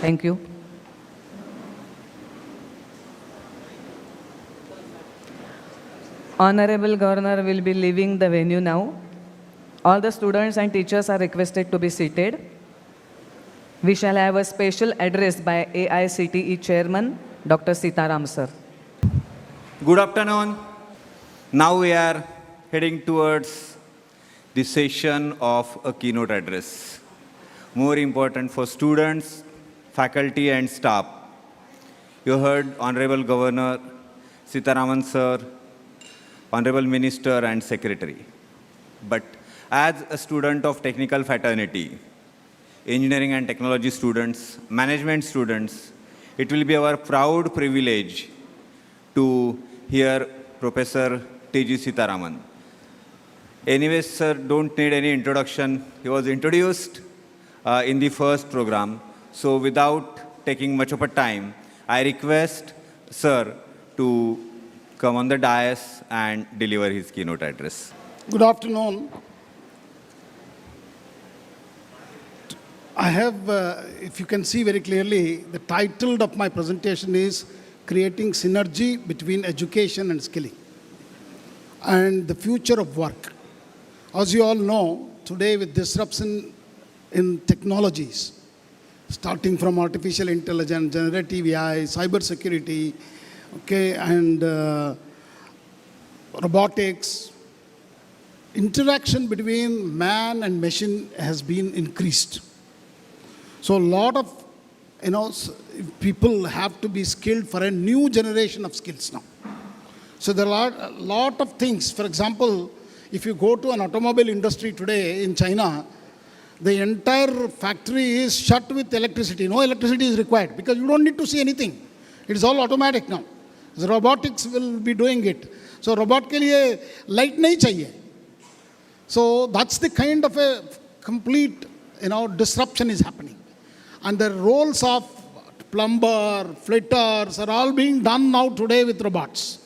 Thank you. Honorable Governor will be leaving the venue now. All the students and teachers are requested to be seated. We shall have a special address by AICTE Chairman, Dr. Sitharam, sir. Good afternoon. Now we are heading towards the session of a keynote address. More important for students, faculty and staff. You heard Honorable Governor Sitharaman sir, Honorable Minister and Secretary. But as a student of technical fraternity, engineering and technology students, management students, it will be our proud privilege to hear Professor T.G. Sitharaman. Anyways, sir, don't need any introduction. He was introduced in the first program. So without taking much of a time, I request sir to come on the dais and deliver his keynote address. Good afternoon. I have, if you can see very clearly, the title of my presentation is Creating Synergy Between Education and Skilling and the Future of Work. As you all know, today with disruption in technologies, starting from artificial intelligence, generative AI, cyber security, okay, and robotics, interaction between man and machine has been increased. So a lot of, people have to be skilled for a new generation of skills now. So there are a lot of things. For example, if you go to an automobile industry today in China, the entire factory is shut with electricity. No electricity is required because you don't need to see anything. It is all automatic now. The robotics will be doing it. So robot ke liye light nahi chahiye. So that's the kind of a complete, disruption is happening. And the roles of plumber, fitters are all being done now today with robots.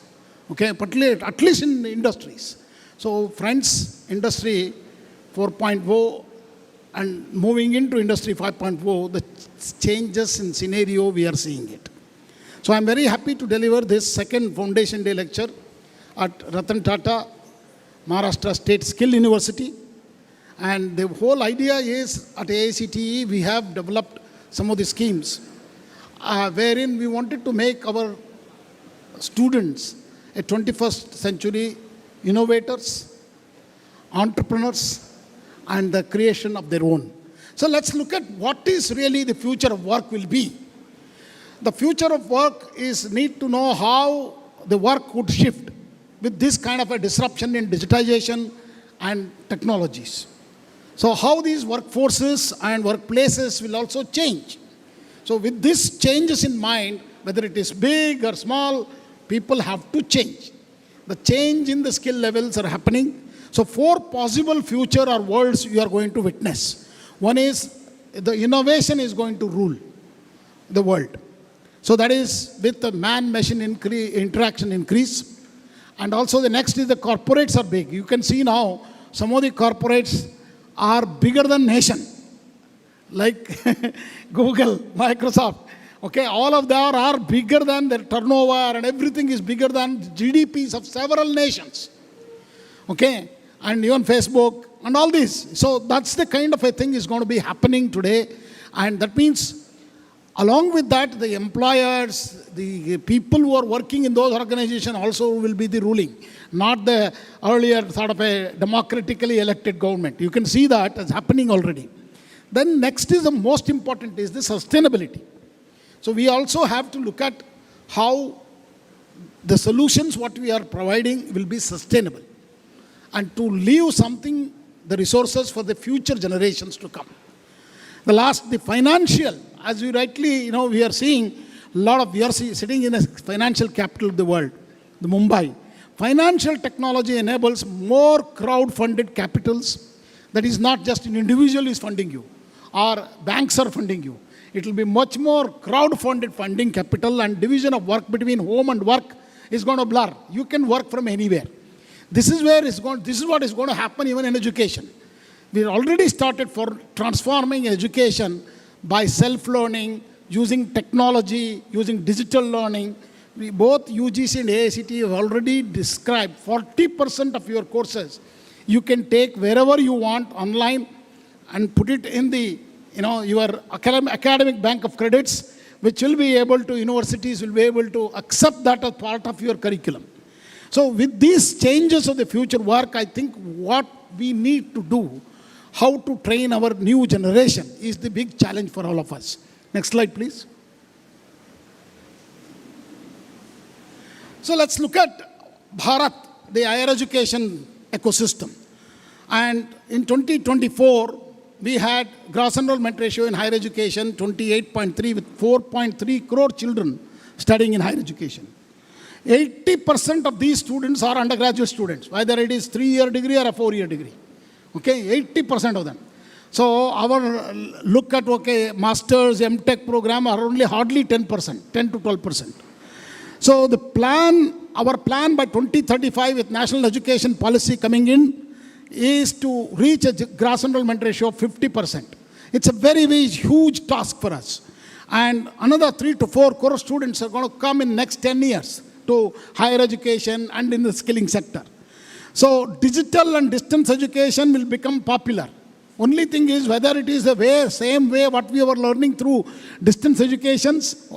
Okay, particularly at least in industries. So friends, industry 4.0 and moving into industry 5.0, the changes in scenario we are seeing it. So I'm very happy to deliver this second Foundation Day lecture at Ratan Tata Maharashtra State Skill University. And the whole idea is at AICTE we have developed some of the schemes wherein we wanted to make our students, a 21st century innovators, entrepreneurs, and the creation of their own. So let's look at what is really the future of work will be. The future of work is need to know how the work would shift with this kind of a disruption in digitization and technologies. So how these workforces and workplaces will also change. So with these changes in mind, whether it is big or small, people have to change. The change in the skill levels are happening. So 4 possible future or worlds you are going to witness. One is the innovation is going to rule the world. So that is with the man-machine interaction increase. And also the next is the corporates are big. You can see now some of the corporates are bigger than nation. Like Google, Microsoft. Okay, all of them are bigger than their turnover and everything is bigger than GDPs of several nations. Okay, and even Facebook and all this. So that's the kind of a thing is going to be happening today. And that means along with that, the employers, the people who are working in those organizations also will be the ruling, not the earlier sort of a democratically elected government. You can see that as happening already. Then next is the most important is the sustainability. So we also have to look at how the solutions what we are providing will be sustainable and to leave something, the resources for the future generations to come. The financial, as we rightly, we are seeing we are sitting in a financial capital of the world, the Mumbai. Financial technology enables more crowd-funded capitals. That is not just an individual is funding you or banks are funding you. It will be much more crowd-funded funding capital and division of work between home and work is going to blur. You can work from anywhere. This is what is going to happen even in education. We already started for transforming education by self-learning, using technology, using digital learning. Both UGC and AICTE have already described 40% of your courses you can take wherever you want online and put it in the your academic bank of credits, which will be able to, universities will be able to accept that as part of your curriculum. So with these changes of the future work, I think what we need to do, how to train our new generation is the big challenge for all of us. Next slide, please. So let's look at Bharat, the higher education ecosystem. And in 2024, we had gross enrollment ratio in higher education 28.3 with 4.3 crore children studying in higher education. 80% of these students are undergraduate students, whether it is 3-year degree or a 4-year degree. Okay, 80% of them. So our look at, masters, MTech program are only hardly 10%, 10 to 12%. So our plan by 2035 with national education policy coming in is to reach a gross enrollment ratio of 50%. It's a very, very huge task for us. And another 3 to 4 crore students are going to come in next 10 years to higher education and in the skilling sector. So digital and distance education will become popular. Only thing is whether it is the same way what we were learning through distance educations,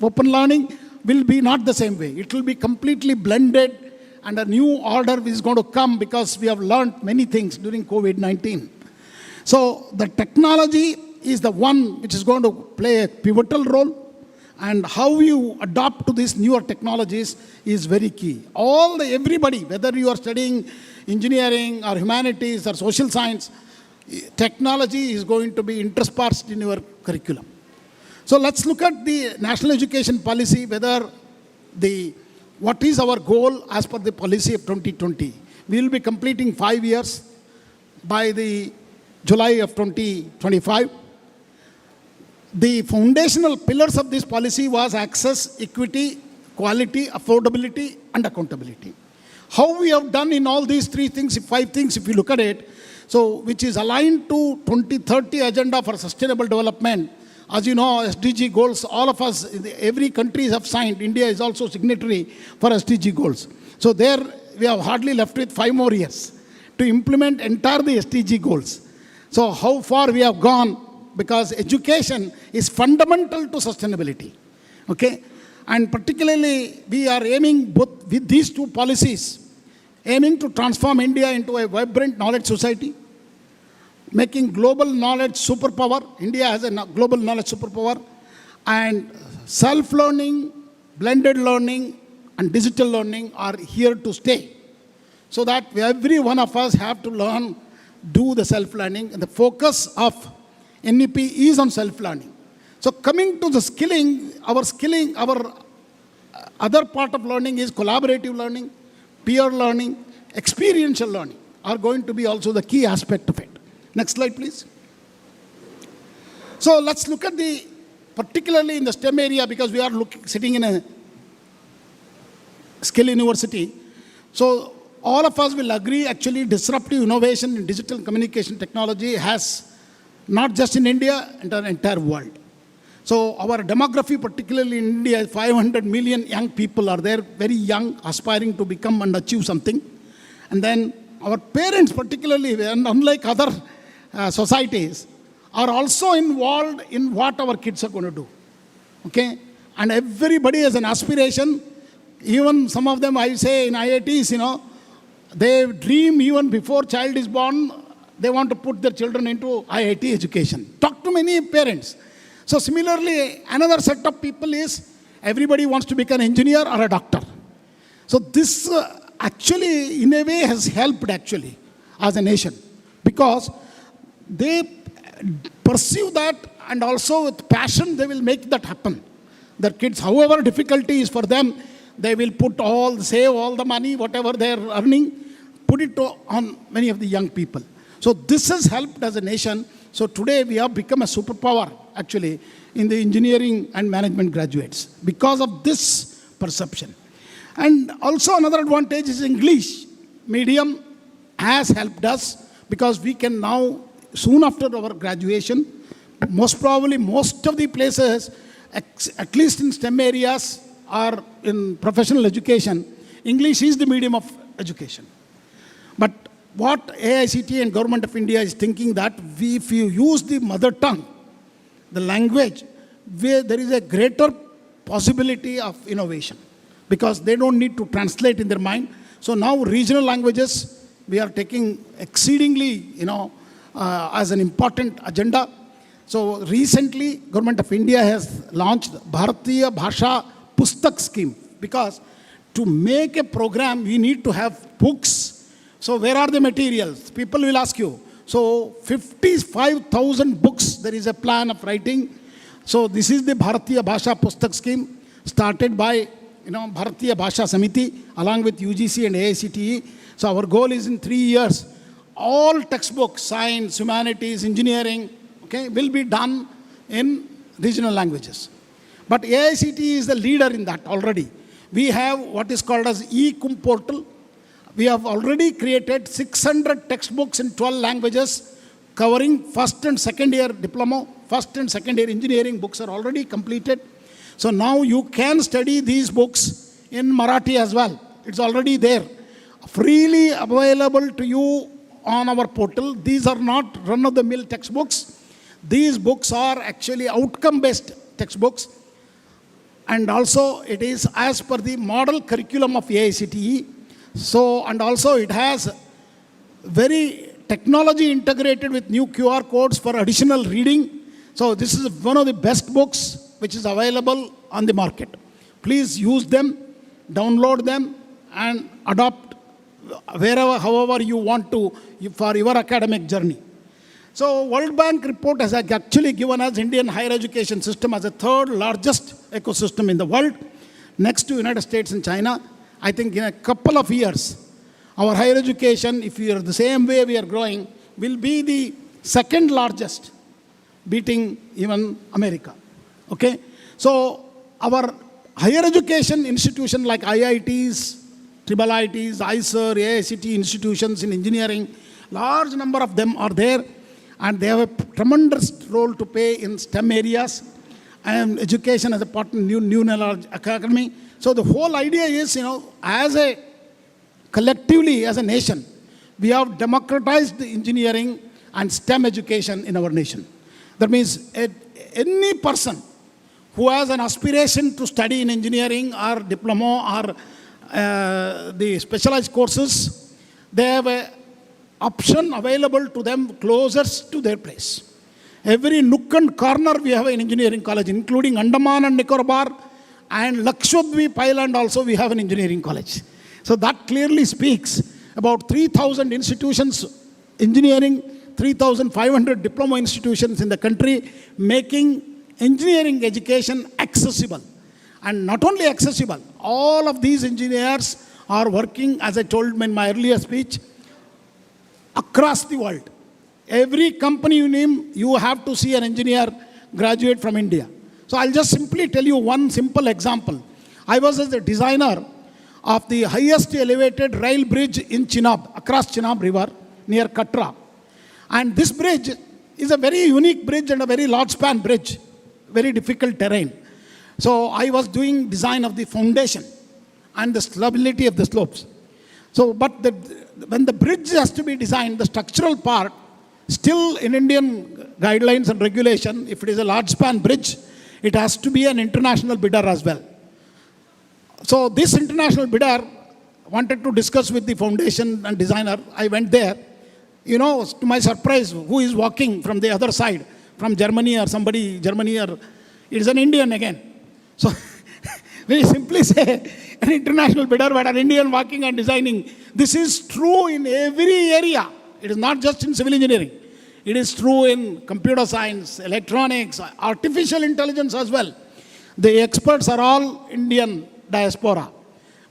open learning, will be not the same way. It will be completely blended and a new order is going to come because we have learned many things during COVID-19. So the technology is the one which is going to play a pivotal role, and how you adapt to these newer technologies is very key. Everybody, whether you are studying engineering or humanities or social science, technology is going to be interspersed in your curriculum. So let's look at the national education policy, what is our goal as per the policy of 2020. We will be completing 5 years by the July of 2025. The foundational pillars of this policy was access, equity, quality, affordability, and accountability. How we have done in all these 5 things, if you look at it, so which is aligned to 2030 agenda for sustainable development. As you know, SDG goals, all of us, every country have signed. India is also signatory for SDG goals. So there we have hardly left with 5 more years to implement entire the SDG goals. So how far we have gone, because education is fundamental to sustainability. Okay? And particularly, we are aiming both with these two policies, aiming to transform India into a vibrant knowledge society, making global knowledge superpower. India has a global knowledge superpower, and self-learning, blended learning, and digital learning are here to stay. So that every one of us have to learn, do the self-learning. And the focus of NEP is on self-learning. So coming to the skilling, our other part of learning is collaborative learning, peer learning, experiential learning are going to be also the key aspect of it. Next slide, please. So let's look at particularly in the STEM area, because we are sitting in a skill university. So all of us will agree, actually, disruptive innovation in digital communication technology has, not just in India, in the entire world. So our demography, particularly in India, 500 million young people are there, very young, aspiring to become and achieve something. And then our parents, particularly, and unlike other societies, are also involved in what our kids are going to do. Okay? And everybody has an aspiration. Even some of them, I say in IITs, they dream even before child is born, they want to put their children into IIT education. Talk to many parents. So similarly, another set of people is everybody wants to become an engineer or a doctor. So this actually, in a way, has helped actually as a nation, because they pursue that, and also with passion they will make that happen. Their kids, however difficulty is for them, they will save all the money, whatever they are earning, put it on many of the young people. So this has helped as a nation. So today we have become a superpower actually in the engineering and management graduates because of this perception. And also another advantage is English medium has helped us, because we can now, soon after our graduation, most probably most of the places, at least in STEM areas or in professional education, English is the medium of education. But what AICTE and Government of India is thinking that if you use the mother tongue, the language, where there is a greater possibility of innovation, because they don't need to translate in their mind. So now regional languages, we are taking exceedingly, as an important agenda. So recently, Government of India has launched Bharatiya Bhasha Pustak scheme, because to make a program, we need to have books. So where are the materials? People will ask you. So 55,000 books, there is a plan of writing. So this is the Bharatiya Bhasha Pustak scheme, started by Bharatiya Bhasha Samiti, along with UGC and AICTE. So our goal is in 3 years, all textbooks, science, humanities, engineering, will be done in regional languages. But AICTE is the leader in that already. We have what is called as e-cum portal. We have already created 600 textbooks in 12 languages, covering first and second year diploma, first and second year engineering books are already completed. So now you can study these books in Marathi as well. It's already there, freely available to you on our portal. These are not run-of-the-mill textbooks. These books are actually outcome-based textbooks. And also it is as per the model curriculum of AICTE. So, and also it has very technology integrated with new QR codes for additional reading. So this is one of the best books which is available on the market. Please use them, download them, and adopt wherever, however you want to for your academic journey. So World Bank report has actually given us Indian higher education system as the third largest ecosystem in the world, next to United States and China. I think in a couple of years, our higher education, if we are the same way we are growing, will be the second largest, beating even America. Okay? So our higher education institution like IITs, IIITs, IISER, AICTE institutions in engineering, large number of them are there, and they have a tremendous role to play in STEM areas and education as a part of new knowledge academy. So the whole idea is, as a collectively as a nation, we have democratized the engineering and STEM education in our nation. That means any person who has an aspiration to study in engineering or diploma or the specialized courses, they have an option available to them closest to their place. Every nook and corner we have an engineering college, including Andaman and Nicobar and Lakshadweep Island also we have an engineering college. So that clearly speaks about 3,000 institutions, engineering, 3,500 diploma institutions in the country, making engineering education accessible. And not only accessible, all of these engineers are working, as I told in my earlier speech, across the world. Every company you name, you have to see an engineer graduate from India. So I'll just simply tell you one simple example. I was as the designer of the highest elevated rail bridge in Chenab, across Chenab River, near Katra. And this bridge is a very unique bridge and a very large span bridge, very difficult terrain. So I was doing design of the foundation and the stability of the slopes. So, but when the bridge has to be designed, the structural part, still in Indian guidelines and regulation, if it is a large span bridge, it has to be an international bidder as well. So this international bidder wanted to discuss with the foundation and designer. I went there. You know, to my surprise, who is walking from the other side, from Germany or somebody, Germany, or it is an Indian again. So we simply say an international bidder, but an Indian walking and designing. This is true in every area. It is not just in civil engineering. It is true in computer science, electronics, artificial intelligence as well. The experts are all Indian diaspora.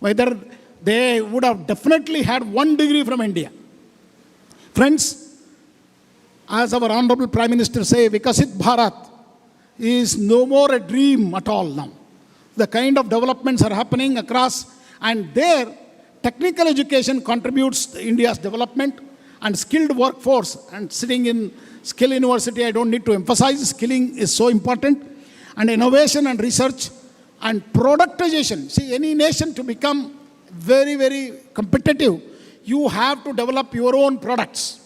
Whether they would have definitely had 1 degree from India. Friends, as our Honorable Prime Minister say, Vikasit Bharat is no more a dream at all now. The kind of developments are happening across, and there technical education contributes to India's development and skilled workforce. And sitting in Skill University, I don't need to emphasize, skilling is so important. And innovation and research and productization. See, any nation to become very, very competitive, you have to develop your own products.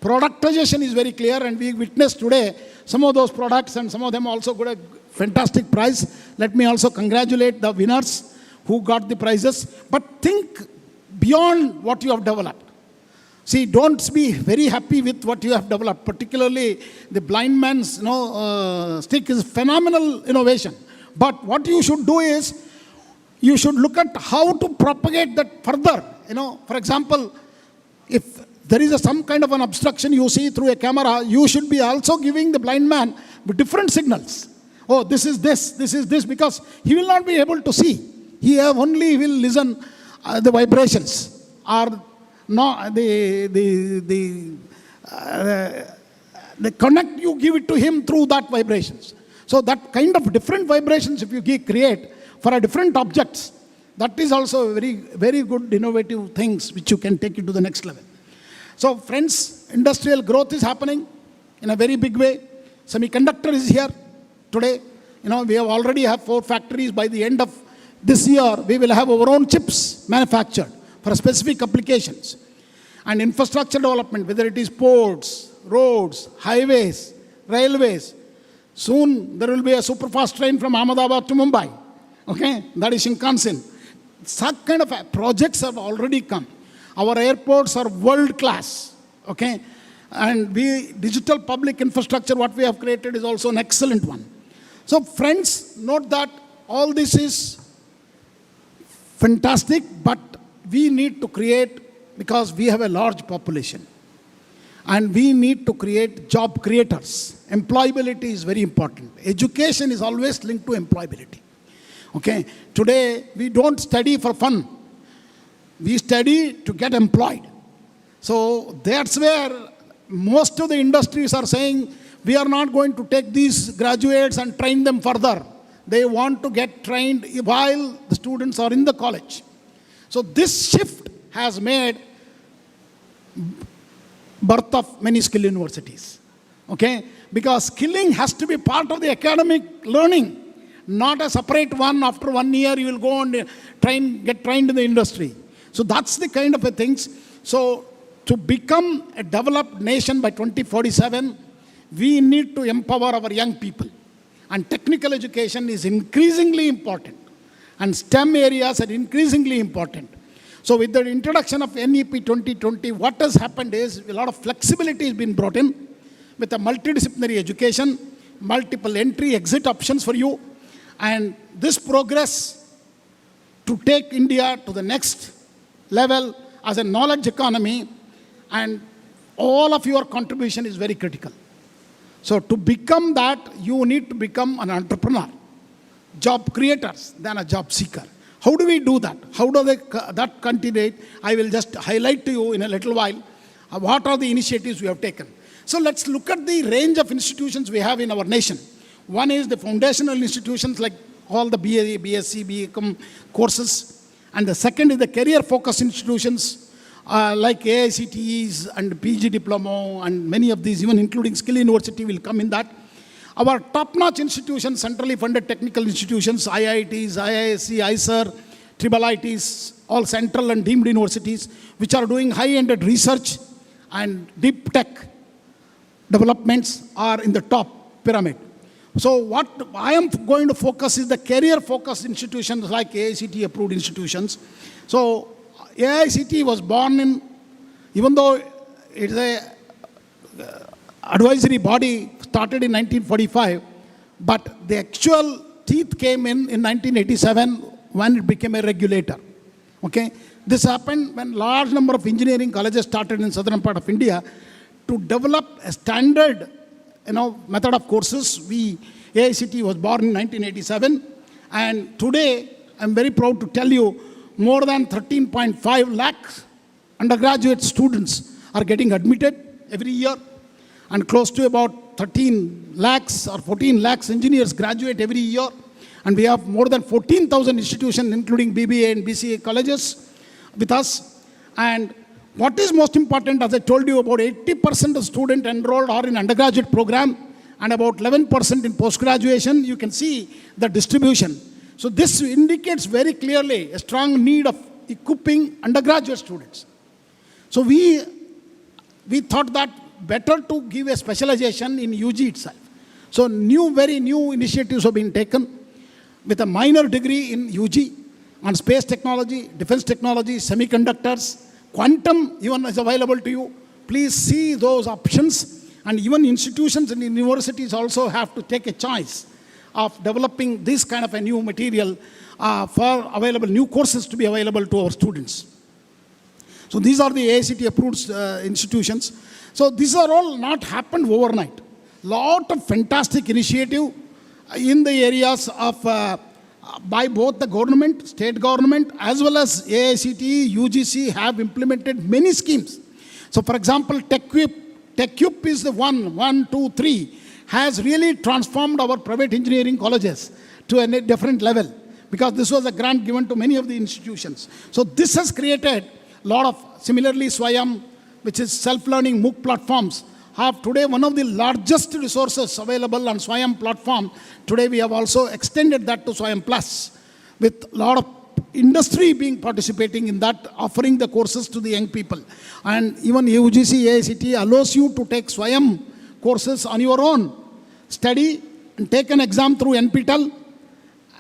Productization is very clear, and we witnessed today some of those products, and some of them also got a fantastic prize. Let me also congratulate the winners who got the prizes. But think beyond what you have developed. See, don't be very happy with what you have developed. Particularly the blind man's stick is phenomenal innovation. But what you should do is, you should look at how to propagate that further. For example, if there is some kind of an obstruction you see through a camera, you should be also giving the blind man different signals. Oh, this is this, because he will not be able to see. He only will listen the vibrations or no, the connect you give it to him through that vibrations. So that kind of different vibrations if you create for a different objects, that is also very, very good innovative things which you can take it to the next level. So friends, industrial growth is happening in a very big way. Semiconductor is here today. We have already have 4 factories. By the end of this year, we will have our own chips manufactured for specific applications. And infrastructure development, whether it is ports, roads, highways, railways. Soon there will be a super fast train from Ahmedabad to Mumbai. Okay, that is Shinkansen. Such kind of projects have already come. Our airports are world class. Okay, and digital public infrastructure, what we have created, is also an excellent one. So friends, note that all this is fantastic, but we need to create, because we have a large population, and we need to create job creators. Employability is very important. Education is always linked to employability. Okay, today we don't study for fun. We study to get employed. So that's where most of the industries are saying, we are not going to take these graduates and train them further. They want to get trained while the students are in the college. So this shift has made birth of many skill universities. Okay? Because skilling has to be part of the academic learning, not a separate one. After 1 year, you will go and get trained in the industry. So that's the kind of a things. So to become a developed nation by 2047, we need to empower our young people. And technical education is increasingly important. And STEM areas are increasingly important. So with the introduction of NEP 2020, what has happened is a lot of flexibility has been brought in with a multidisciplinary education, multiple entry, exit options for you. And this progress to take India to the next level as a knowledge economy, and all of your contribution is very critical. So to become that, you need to become an entrepreneur, job creators than a job seeker. How do we do that? How do that continue? I will just highlight to you in a little while what are the initiatives we have taken. So let's look at the range of institutions we have in our nation. One is the foundational institutions like all the BA, BSc, BCom courses. And the second is the career-focused institutions like AICTEs and PG Diploma and many of these, even including Skill University will come in that. Our top-notch institutions, centrally funded technical institutions, IITs, IISc, ISER, IIITs, all central and deemed universities, which are doing high-ended research and deep tech developments are in the top pyramid. So what I am going to focus is the career-focused institutions like AICTE-approved institutions. So AICTE was born in, even though it is a advisory body, started in 1945, but the actual teeth came in 1987 when it became a regulator. Okay? This happened when large number of engineering colleges started in southern part of India to develop a standard method of courses. AICTE was born in 1987, and today I'm very proud to tell you more than 13.5 lakhs undergraduate students are getting admitted every year, and close to about 13 lakhs or 14 lakhs engineers graduate every year. And we have more than 14,000 institutions, including BBA and BCA colleges with us. And what is most important, as I told you, about 80% of students enrolled are in undergraduate program and about 11% in post-graduation. You can see the distribution. So this indicates very clearly a strong need of equipping undergraduate students. So we thought that better to give a specialization in UG itself. So very new initiatives have been taken with a minor degree in UG on space technology, defense technology, semiconductors, quantum even is available to you. Please see those options, and even institutions and universities also have to take a choice of developing this kind of a new material for available new courses to be available to our students. So these are the AICTE approved institutions. So these are all not happened overnight. Lot of fantastic initiative in the areas of by both the government, state government, as well as AICTE, UGC have implemented many schemes. So for example, TechUp is the 1, 2, 3, has really transformed our private engineering colleges to a different level, because this was a grant given to many of the institutions. So this has created a lot of, similarly Swayam, which is self-learning MOOC platforms, have today one of the largest resources available on Swayam platform. Today we have also extended that to Swayam Plus, with a lot of industry participating in that, offering the courses to the young people. And even UGC, AICTE allows you to take Swayam courses on your own, study and take an exam through NPTEL,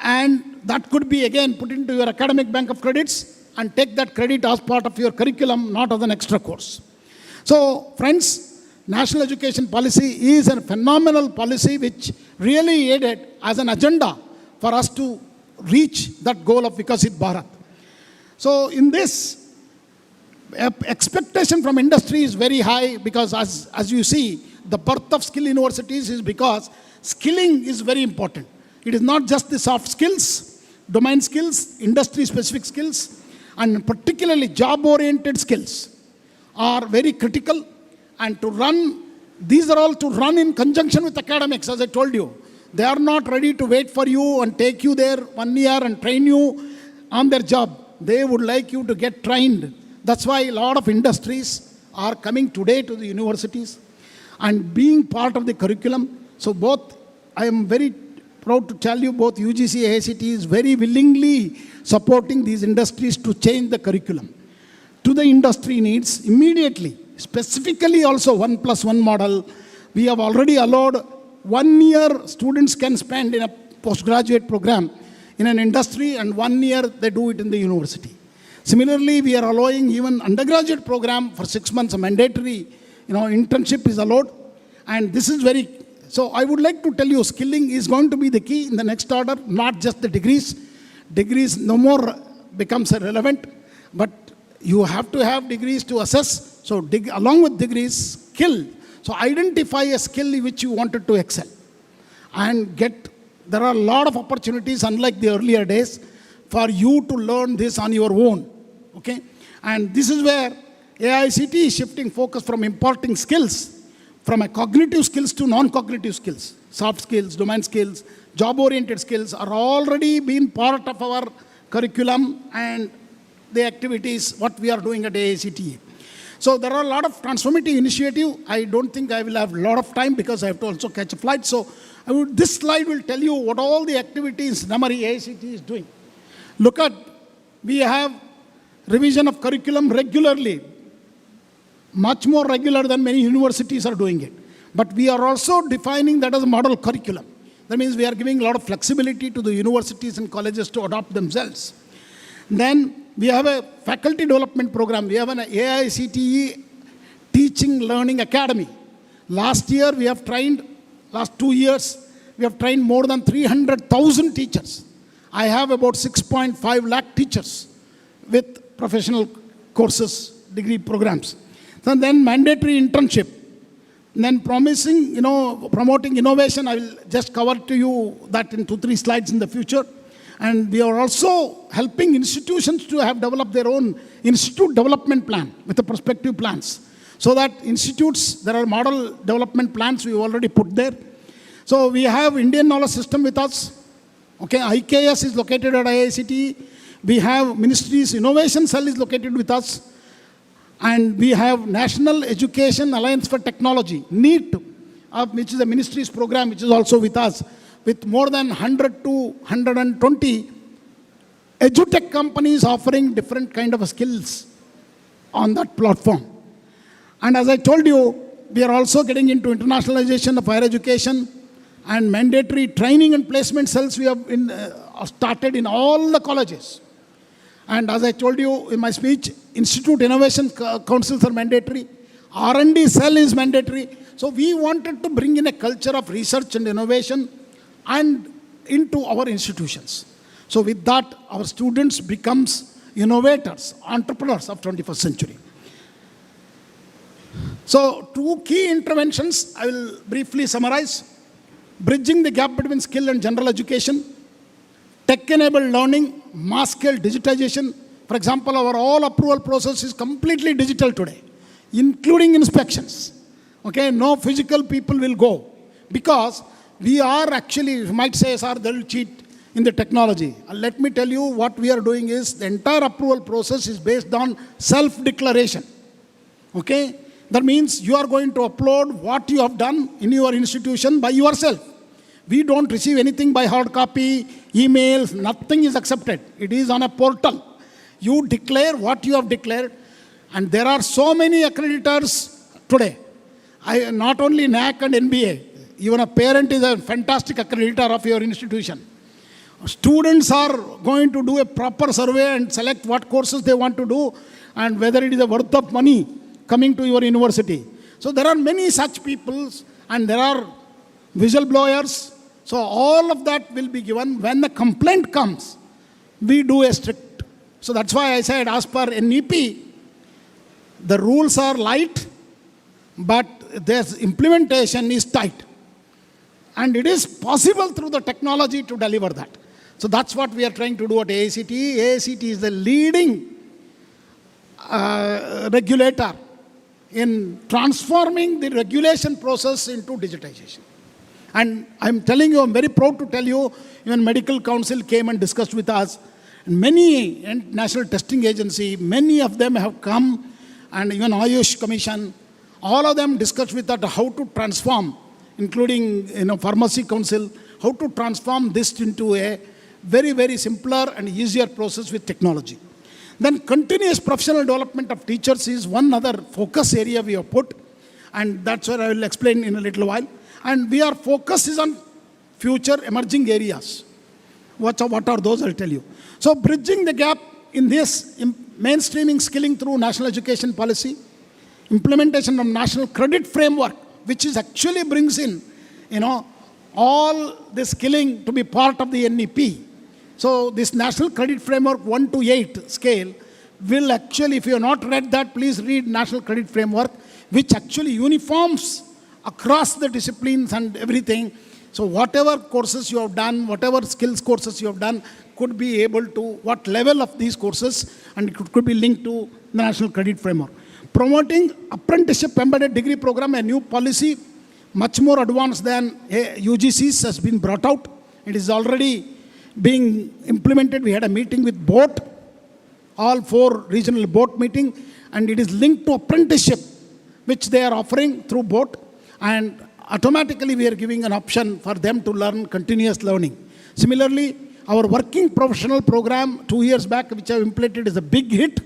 and that could be again put into your academic bank of credits and take that credit as part of your curriculum, not as an extra course. So friends, national education policy is a phenomenal policy which really aided as an agenda for us to reach that goal of Vikasit Bharat. So in this, expectation from industry is very high, because as you see, the birth of skill universities is because skilling is very important. It is not just the soft skills, domain skills, industry-specific skills, and particularly job-oriented skills are very critical. And to run, these are all to run in conjunction with academics, as I told you. They are not ready to wait for you and take you there 1 year and train you on their job. They would like you to get trained. That's why a lot of industries are coming today to the universities and being part of the curriculum. So both, I am very proud to tell you, both UGC and AICTE is very willingly supporting these industries to change the curriculum to the industry needs immediately. Specifically also 1+1 model, we have already allowed 1 year students can spend in a postgraduate program in an industry, and 1 year they do it in the university. Similarly, we are allowing even undergraduate program for 6 months, a mandatory internship is allowed. And this is so I would like to tell you, skilling is going to be the key in the next order, not just the degrees. Degrees no more becomes irrelevant, but you have to have degrees to assess. So along with degrees, skill. So identify a skill which you wanted to excel and there are a lot of opportunities, unlike the earlier days, for you to learn this on your own. Okay? And this is where AICTE is shifting focus from importing skills, from a cognitive skills to non-cognitive skills. Soft skills, domain skills, job-oriented skills are already been part of our curriculum and the activities, what we are doing at AICTE. So there are a lot of transformative initiatives. I don't think I will have a lot of time because I have to also catch a flight. So this slide will tell you what all the activities Namari AICTE is doing. Look at, we have revision of curriculum regularly, much more regular than many universities are doing it. But we are also defining that as a model curriculum. That means we are giving a lot of flexibility to the universities and colleges to adopt themselves. Then we have a faculty development program. We have an AICTE Teaching Learning Academy. Last year we have trained, last 2 years, we have trained more than 300,000 teachers. I have about 6.5 lakh teachers with professional courses, degree programs. So then mandatory internship. Then promoting innovation. I will just cover to you that in 2-3 slides in the future. And we are also helping institutions to have developed their own institute development plan with the prospective plans. So that institutes, there are model development plans we already put there. So we have Indian Knowledge System with us. Okay, IKS is located at IICTE. We have Ministry's Innovation Cell is located with us. And we have National Education Alliance for Technology, NEET, which is a ministry's program, which is also with us, with more than 100 to 120 edutech companies offering different kind of skills on that platform. And as I told you, we are also getting into internationalization of higher education and mandatory training and placement cells we have started in all the colleges. And as I told you in my speech, Institute Innovation Councils are mandatory. R&D cell is mandatory. So we wanted to bring in a culture of research and innovation and into our institutions. So with that, our students becomes innovators, entrepreneurs of 21st century. So 2 key interventions, I will briefly summarize. Bridging the gap between skill and general education. Tech-enabled learning, mass-scale digitization. For example, our all approval process is completely digital today, including inspections. Okay, no physical people will go because we are actually, you might say, sir, they will cheat in the technology. Let me tell you what we are doing is the entire approval process is based on self-declaration. Okay, that means you are going to upload what you have done in your institution by yourself. We don't receive anything by hard copy, emails, nothing is accepted. It is on a portal. You declare what you have declared, and there are so many accreditors today. Not only NAC and NBA, even a parent is a fantastic accreditor of your institution. Students are going to do a proper survey and select what courses they want to do and whether it is a worth of money coming to your university. So there are many such people and there are whistleblowers. So all of that will be given. When the complaint comes, we do a strict. So that's why I said as per NEP, the rules are light, but their implementation is tight. And it is possible through the technology to deliver that. So that's what we are trying to do at AICTE. AICTE is the leading regulator in transforming the regulation process into digitization. And I'm telling you, I'm very proud to tell you, even Medical Council came and discussed with us. And many National Testing Agency, many of them have come, and even Ayush Commission, all of them discussed with us how to transform, including Pharmacy Council, how to transform this into a very, very simpler and easier process with technology. Then continuous professional development of teachers is one other focus area we have put, and that's what I will explain in a little while. And we are focused is on future emerging areas. What are those? I'll tell you. So bridging the gap in this mainstreaming skilling through national education policy, implementation of national credit framework, which is actually brings in, all the skilling to be part of the NEP. So this national credit framework 1 to 8 scale will actually, if you have not read that, please read national credit framework, which actually uniforms across the disciplines and everything. So whatever courses you have done, whatever skills courses you have done, could be able to, what level of these courses, and it could be linked to the national credit framework. Promoting apprenticeship embedded degree program, a new policy, much more advanced than UGC's, has been brought out. It is already being implemented. We had a meeting with BOAT, all 4 regional BOAT meeting, and it is linked to apprenticeship, which they are offering through BOAT, and automatically we are giving an option for them to learn continuous learning. Similarly, our working professional program 2 years back, which I have implemented, is a big hit,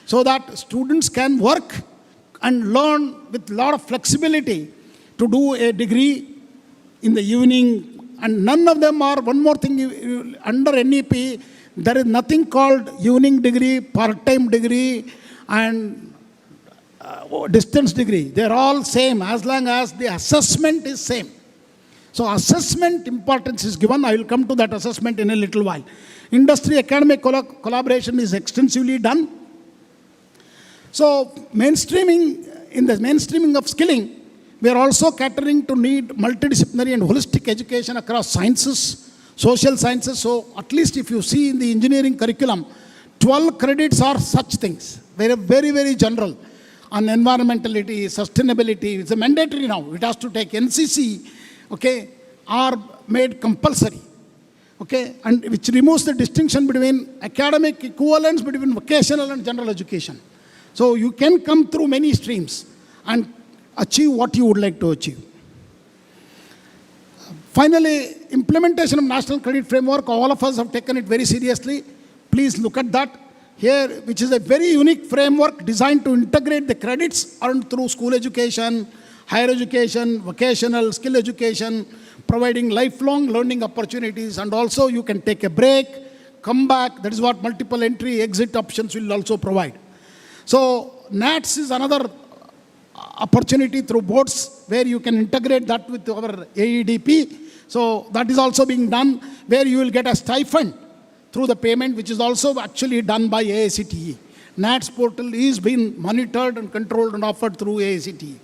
so that students can work and learn with a lot of flexibility to do a degree in the evening. And none of them are, one more thing, under NEP, there is nothing called evening degree, part-time degree, and distance degree. They are all same as long as the assessment is same. So assessment importance is given. I will come to that assessment in a little while. Industry academic collaboration is extensively done. So mainstreaming, in the mainstreaming of skilling, we are also catering to need multidisciplinary and holistic education across sciences, social sciences. So at least if you see in the engineering curriculum, 12 credits are such things. Very, very, very general. On environmentality, sustainability, it's a mandatory now. It has to take NCC, okay, are made compulsory, okay, and which removes the distinction between academic equivalence between vocational and general education. So you can come through many streams and achieve what you would like to achieve. Finally, implementation of National Credit Framework, all of us have taken it very seriously. Please look at that here, which is a very unique framework designed to integrate the credits earned through school education, higher education, vocational, skill education, providing lifelong learning opportunities, and also you can take a break, come back. That is what multiple entry exit options will also provide. So NATS is another opportunity through boards where you can integrate that with our AEDP. So that is also being done, where you will get a stipend through the payment, which is also actually done by AICTE. NATS portal is being monitored and controlled and offered through AICTE.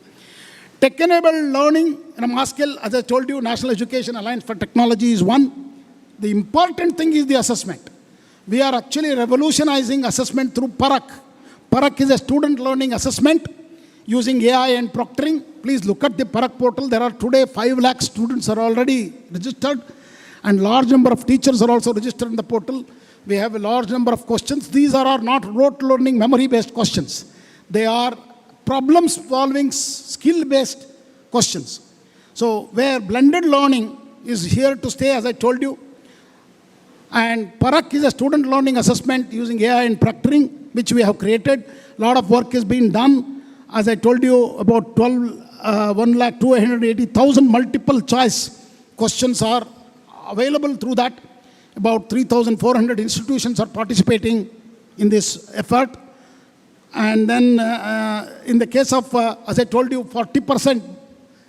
Tech-enabled learning in a mass scale, as I told you, National Education Alliance for Technology is one. The important thing is the assessment. We are actually revolutionizing assessment through PARAK. PARAK is a student learning assessment using AI and proctoring. Please look at the PARAK portal. There are today 5 lakh students are already registered, and large number of teachers are also registered in the portal. We have a large number of questions. These are not rote learning, memory-based questions. They are problem-solving, skill-based questions. So where blended learning is here to stay, as I told you. And PARAK is a student learning assessment using AI and proctoring, which we have created. A lot of work is being done. As I told you, about 1,280,000 multiple choice questions are available through that. About 3,400 institutions are participating in this effort. And then in the case of, as I told you, 40%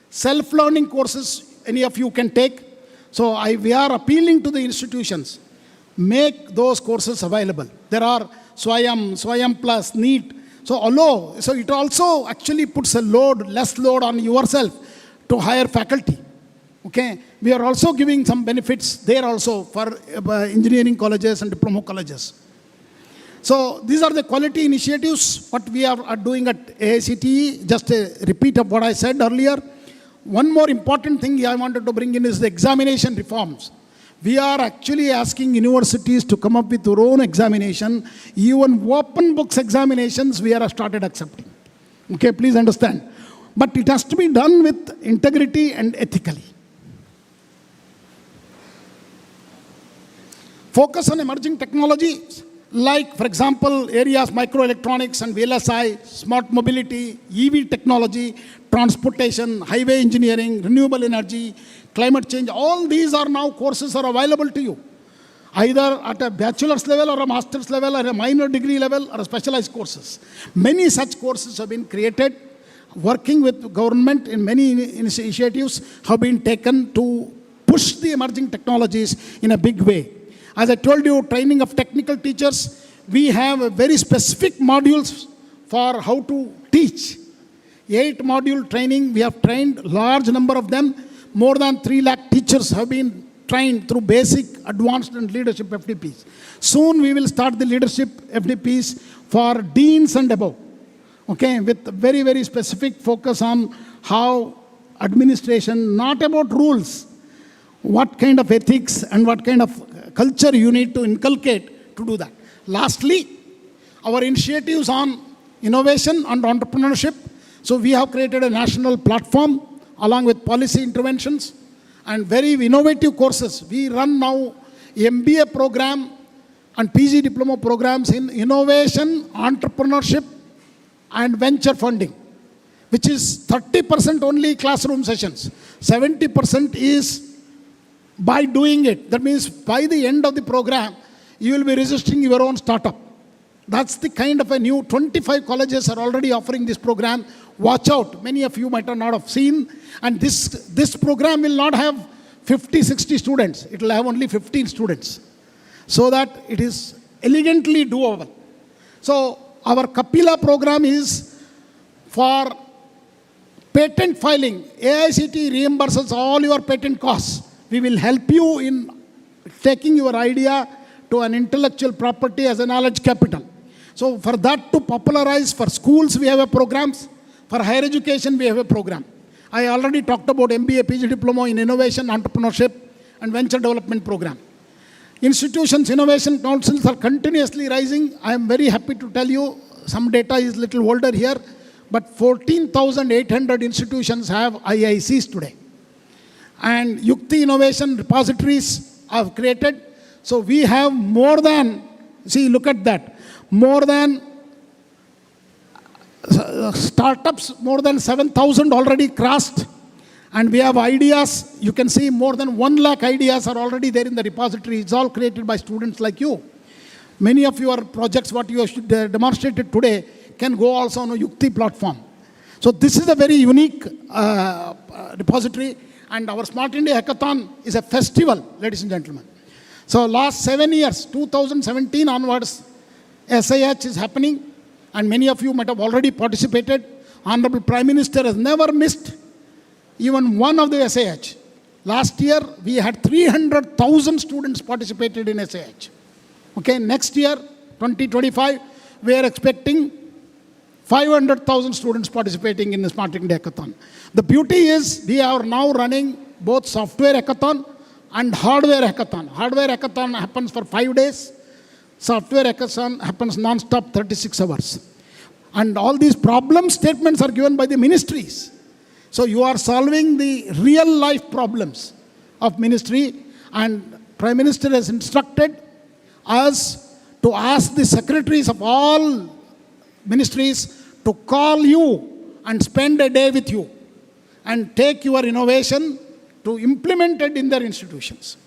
self-learning courses any of you can take. So we are appealing to the institutions, make those courses available. There are Swayam Plus, NEET. So it also actually puts a less load on yourself to hire faculty. Okay, we are also giving some benefits there also for engineering colleges and diploma colleges. So these are the quality initiatives what we are doing at AICTE. Just a repeat of what I said earlier. One more important thing I wanted to bring in is the examination reforms. We are actually asking universities to come up with their own examination. Even open books examinations we are started accepting. Okay, please understand. But it has to be done with integrity and ethically. Focus on emerging technologies. like, for example, areas microelectronics and VLSI, smart mobility, EV technology, transportation, highway engineering, renewable energy, climate change. All these are now courses are available to you, either at a bachelor's level or a master's level or a minor degree level or a specialized courses. Many such courses have been created. Working with government in many initiatives have been taken to push the emerging technologies in a big way. As I told you, training of technical teachers, we have a very specific modules for how to teach. 8 module training, we have trained large number of them. More than 3 lakh teachers have been trained through basic, advanced and leadership FDPs. Soon we will start the leadership FDPs for deans and above. Okay, with very, very specific focus on how administration, not about rules, what kind of ethics and what kind of culture you need to inculcate to do that. Lastly, our initiatives on innovation and entrepreneurship. So we have created a national platform along with policy interventions and very innovative courses. We run now MBA program and PG diploma programs in innovation, entrepreneurship and venture funding, which is 30% only classroom sessions. 70% is by doing it. That means by the end of the program, you will be registering your own startup. That's the kind of a new 25 colleges are already offering this program. Watch out. Many of you might not have seen. And this program will not have 50, 60 students. It will have only 15 students. So that it is elegantly doable. So our Kapila program is for patent filing. AICTE reimburses all your patent costs. We will help you in taking your idea to an intellectual property as a knowledge capital. So for that to popularize, for schools we have a programs. For higher education we have a program. I already talked about MBA, PG diploma in innovation, entrepreneurship and venture development program. Institutions, innovation councils are continuously rising. I am very happy to tell you, some data is little older here, but 14,800 institutions have IICs today. And YUKTI innovation repositories are created. So we have more than, see, look at that, more than startups, more than 7,000 already crossed. And we have ideas, you can see more than 1 lakh ideas are already there in the repository. It's all created by students like you. Many of your projects, what you have demonstrated today, can go also on a YUKTI platform. So this is a very unique repository. And our Smart India Hackathon is a festival, ladies and gentlemen. So last 7 years, 2017 onwards, SIH is happening. And many of you might have already participated. Honorable Prime Minister has never missed even one of the SIH. Last year, we had 300,000 students participated in SIH. Okay, next year, 2025, we are expecting 500,000 students participating in the Smart India Hackathon. The beauty is, we are now running both software hackathon and hardware hackathon. Hardware hackathon happens for 5 days. Software hackathon happens non-stop 36 hours. And all these problem statements are given by the ministries. So you are solving the real life problems of ministry, and Prime Minister has instructed us to ask the secretaries of all ministries to call you and spend a day with you and take your innovation to implement it in their institutions.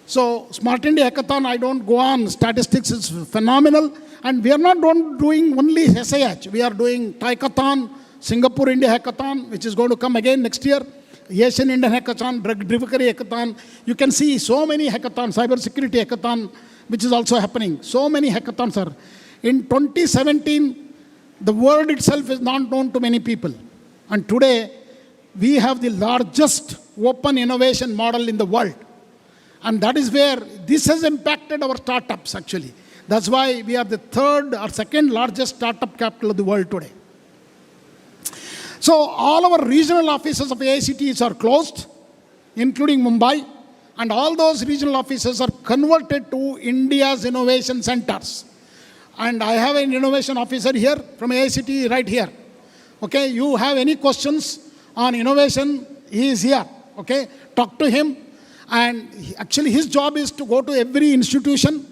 So Smart India Hackathon, I don't go on, statistics is phenomenal. And we are not doing only SIH, we are doing Taikathon, Singapore India Hackathon, which is going to come again next year, Asian Indian Hackathon, Drug Delivery Hackathon. You can see so many hackathons, Cyber Security Hackathon, which is also happening. So many hackathons are. In 2017, the world itself is not known to many people. And today, we have the largest open innovation model in the world. And that is where this has impacted our startups actually. That's why we are the third or second largest startup capital of the world today. So all our regional offices of AICTEs are closed, including Mumbai, and all those regional offices are converted to India's innovation centers. And I have an innovation officer here from AICTE right here. Okay, you have any questions on innovation, he is here. Okay, talk to him. And actually his job is to go to every institution,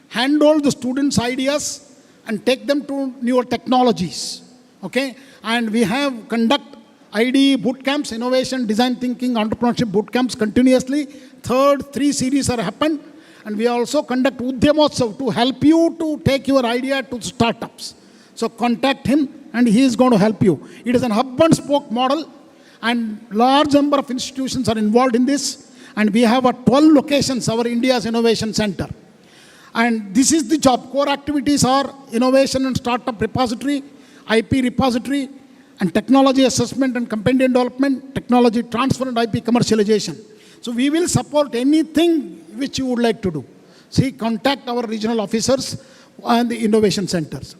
handle the students' ideas and take them to newer technologies. Okay? And we have conduct IDE boot camps, innovation, design thinking, entrepreneurship boot camps continuously. Third, 3 series are happened. And we also conduct Udyamotsav to help you to take your idea to startups. So contact him and he is going to help you. It is an hub and spoke model and large number of institutions are involved in this. And we have 12 locations, our India's Innovation Center. And this is the job. Core activities are innovation and startup repository, IP repository, and technology assessment and compendium development, technology transfer and IP commercialization. So we will support anything which you would like to do. See, contact our regional officers and the innovation centers.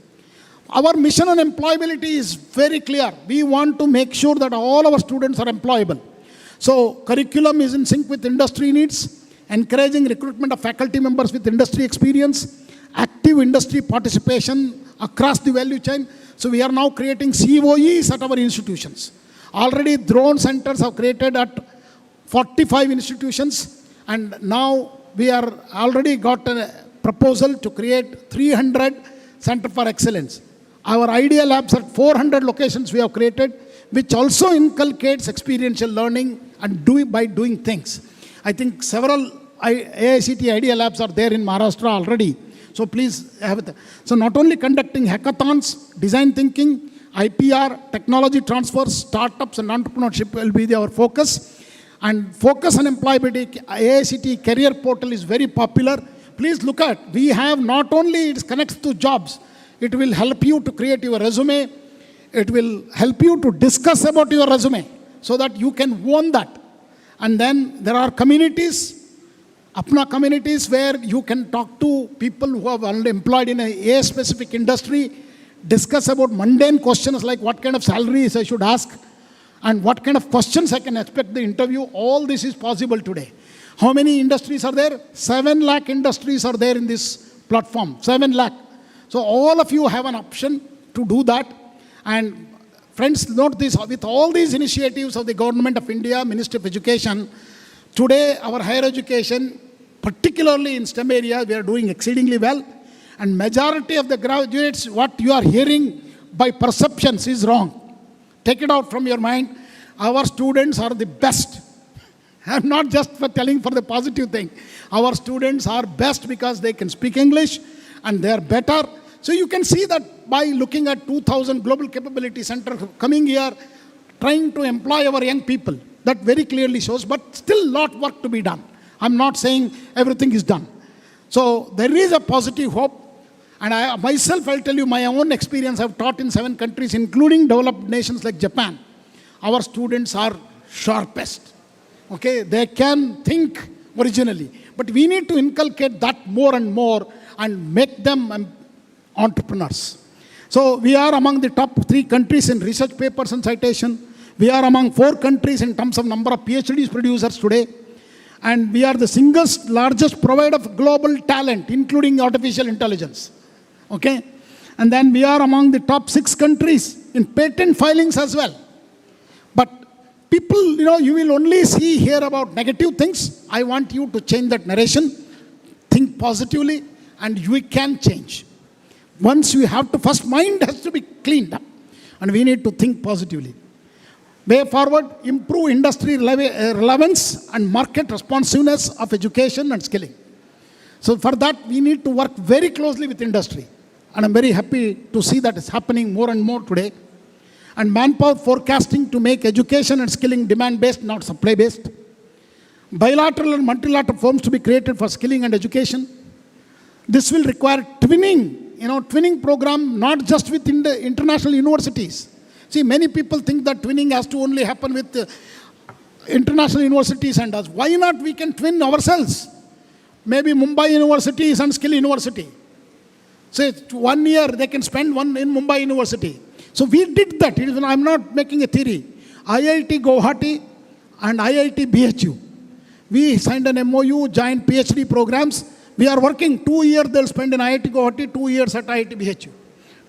Our mission on employability is very clear. We want to make sure that all our students are employable. So curriculum is in sync with industry needs, encouraging recruitment of faculty members with industry experience, active industry participation across the value chain. So we are now creating COEs at our institutions. Already drone centers have created at 45 institutions, and now we are already got a proposal to create 300 Center for Excellence. Our idea labs at 400 locations we have created, which also inculcates experiential learning and by doing things. I think several AICTE idea labs are there in Maharashtra already. So please have it. So not only conducting hackathons, design thinking, IPR, technology transfers, startups and entrepreneurship will be our focus. And focus on employability, AICTE career portal is very popular. Please look at, we have not only it connects to jobs, it will help you to create your resume. It will help you to discuss about your resume so that you can own that. And then there are communities, Apna communities, where you can talk to people who are already employed in a specific industry, discuss about mundane questions like what kind of salaries I should ask and what kind of questions I can expect the interview. All this is possible today. How many industries are there? 7 lakh industries are there in this platform. 7 lakh. So all of you have an option to do that. And friends, note this, with all these initiatives of the Government of India, Ministry of Education, today our higher education, particularly in STEM area, we are doing exceedingly well. And majority of the graduates, what you are hearing by perceptions is wrong. Take it out from your mind. Our students are the best. I'm not just for telling for the positive thing. Our students are best because they can speak English and they are better. So you can see that by looking at 2000 Global Capability Center coming here, trying to employ our young people. That very clearly shows, but still lot work to be done. I'm not saying everything is done. So there is a positive hope. And I myself, I'll tell you my own experience. I've taught in 7 countries, including developed nations like Japan. Our students are sharpest. Okay, they can think originally. But we need to inculcate that more and more and make them entrepreneurs. So we are among the top 3 countries in research papers and citation. We are among 4 countries in terms of number of PhDs producers today. And we are the single largest provider of global talent, including artificial intelligence. Okay? And then we are among the top 6 countries in patent filings as well. But people, you will only hear about negative things. I want you to change that narration, think positively, and we can change. Once you have to, first mind has to be cleaned up. And we need to think positively. Way forward, improve industry relevance and market responsiveness of education and skilling. So for that, we need to work very closely with industry. And I'm very happy to see that it's happening more and more today. And manpower forecasting to make education and skilling demand-based, not supply-based. Bilateral and multilateral forums to be created for skilling and education. This will require twinning, twinning program, not just within the international universities. See, many people think that twinning has to only happen with international universities and us. Why not we can twin ourselves? Maybe Mumbai University is Unskill University. So 1 year they can spend one in Mumbai University. So we did that. I'm not making a theory. IIT Guwahati and IIT BHU. We signed an MOU, joint PhD programs. We are working 2 years they'll spend in IIT Guwahati, 2 years at IIT BHU.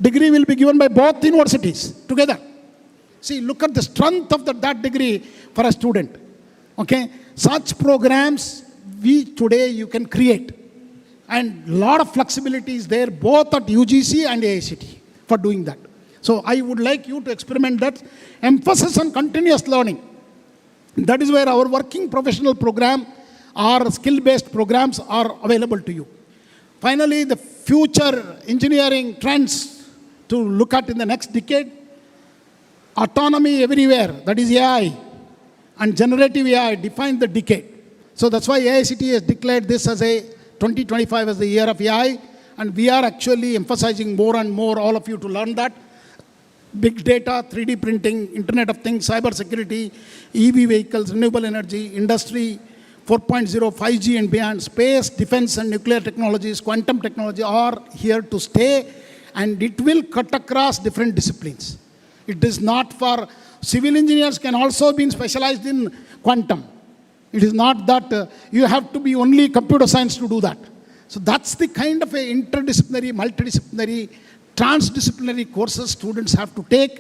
Degree will be given by both universities together. See, look at the strength of that degree for a student. Okay? Such programs, today you can create. and lot of flexibility is there both at UGC and AICTE for doing that. So I would like you to experiment that. Emphasis on continuous learning. That is where our working professional program or skill-based programs are available to you. Finally, the future engineering trends to look at in the next decade. Autonomy everywhere, that is AI, and generative AI define the decade. So that's why AICTE has declared this as a 2025 as the year of AI, and we are actually emphasizing more and more all of you to learn that. Big data, 3D printing, Internet of Things, cyber security, EV vehicles, renewable energy, industry 4.0, 5G and beyond, space, defense and nuclear technologies, quantum technology are here to stay, and it will cut across different disciplines. It is not for civil engineers can also be specialized in quantum. It is not that you have to be only computer science to do that. So that's the kind of a interdisciplinary, multidisciplinary, transdisciplinary courses students have to take,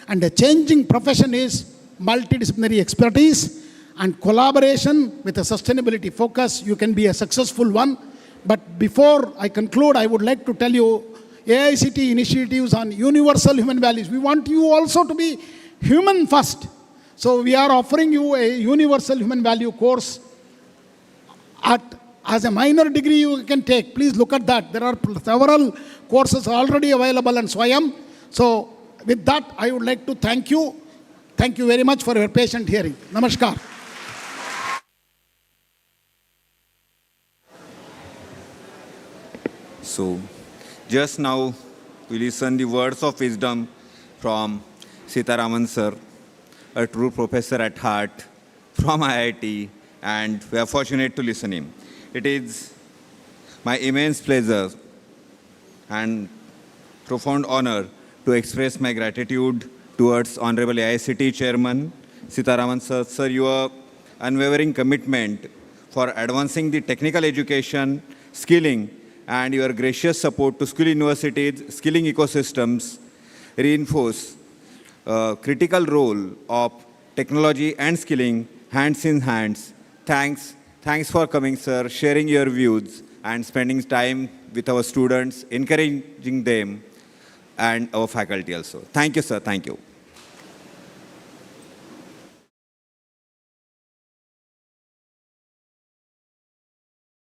and a changing profession is multidisciplinary expertise and collaboration with a sustainability focus. You can be a successful one. But before I conclude, I would like to tell you AICTE initiatives on universal human values. We want you also to be human first. So we are offering you a universal human value course as a minor degree you can take. Please look at that. There are several courses already available on Swayam. So with that, I would like to thank you. Thank you very much for your patient hearing. Namaskar. So, just now we listen the words of wisdom from Sitharam sir, a true professor at heart from IIT, and we are fortunate to listen him. It is my immense pleasure and profound honor to express my gratitude towards Honorable AICTE Chairman Sitharam sir. Sir, your unwavering commitment for advancing the technical education, skilling, and your gracious support to school universities, skilling ecosystems reinforce critical role of technology and skilling hands in hands. Thanks for coming, sir, sharing your views and spending time with our students, encouraging them and our faculty also. Thank you, sir. Thank you.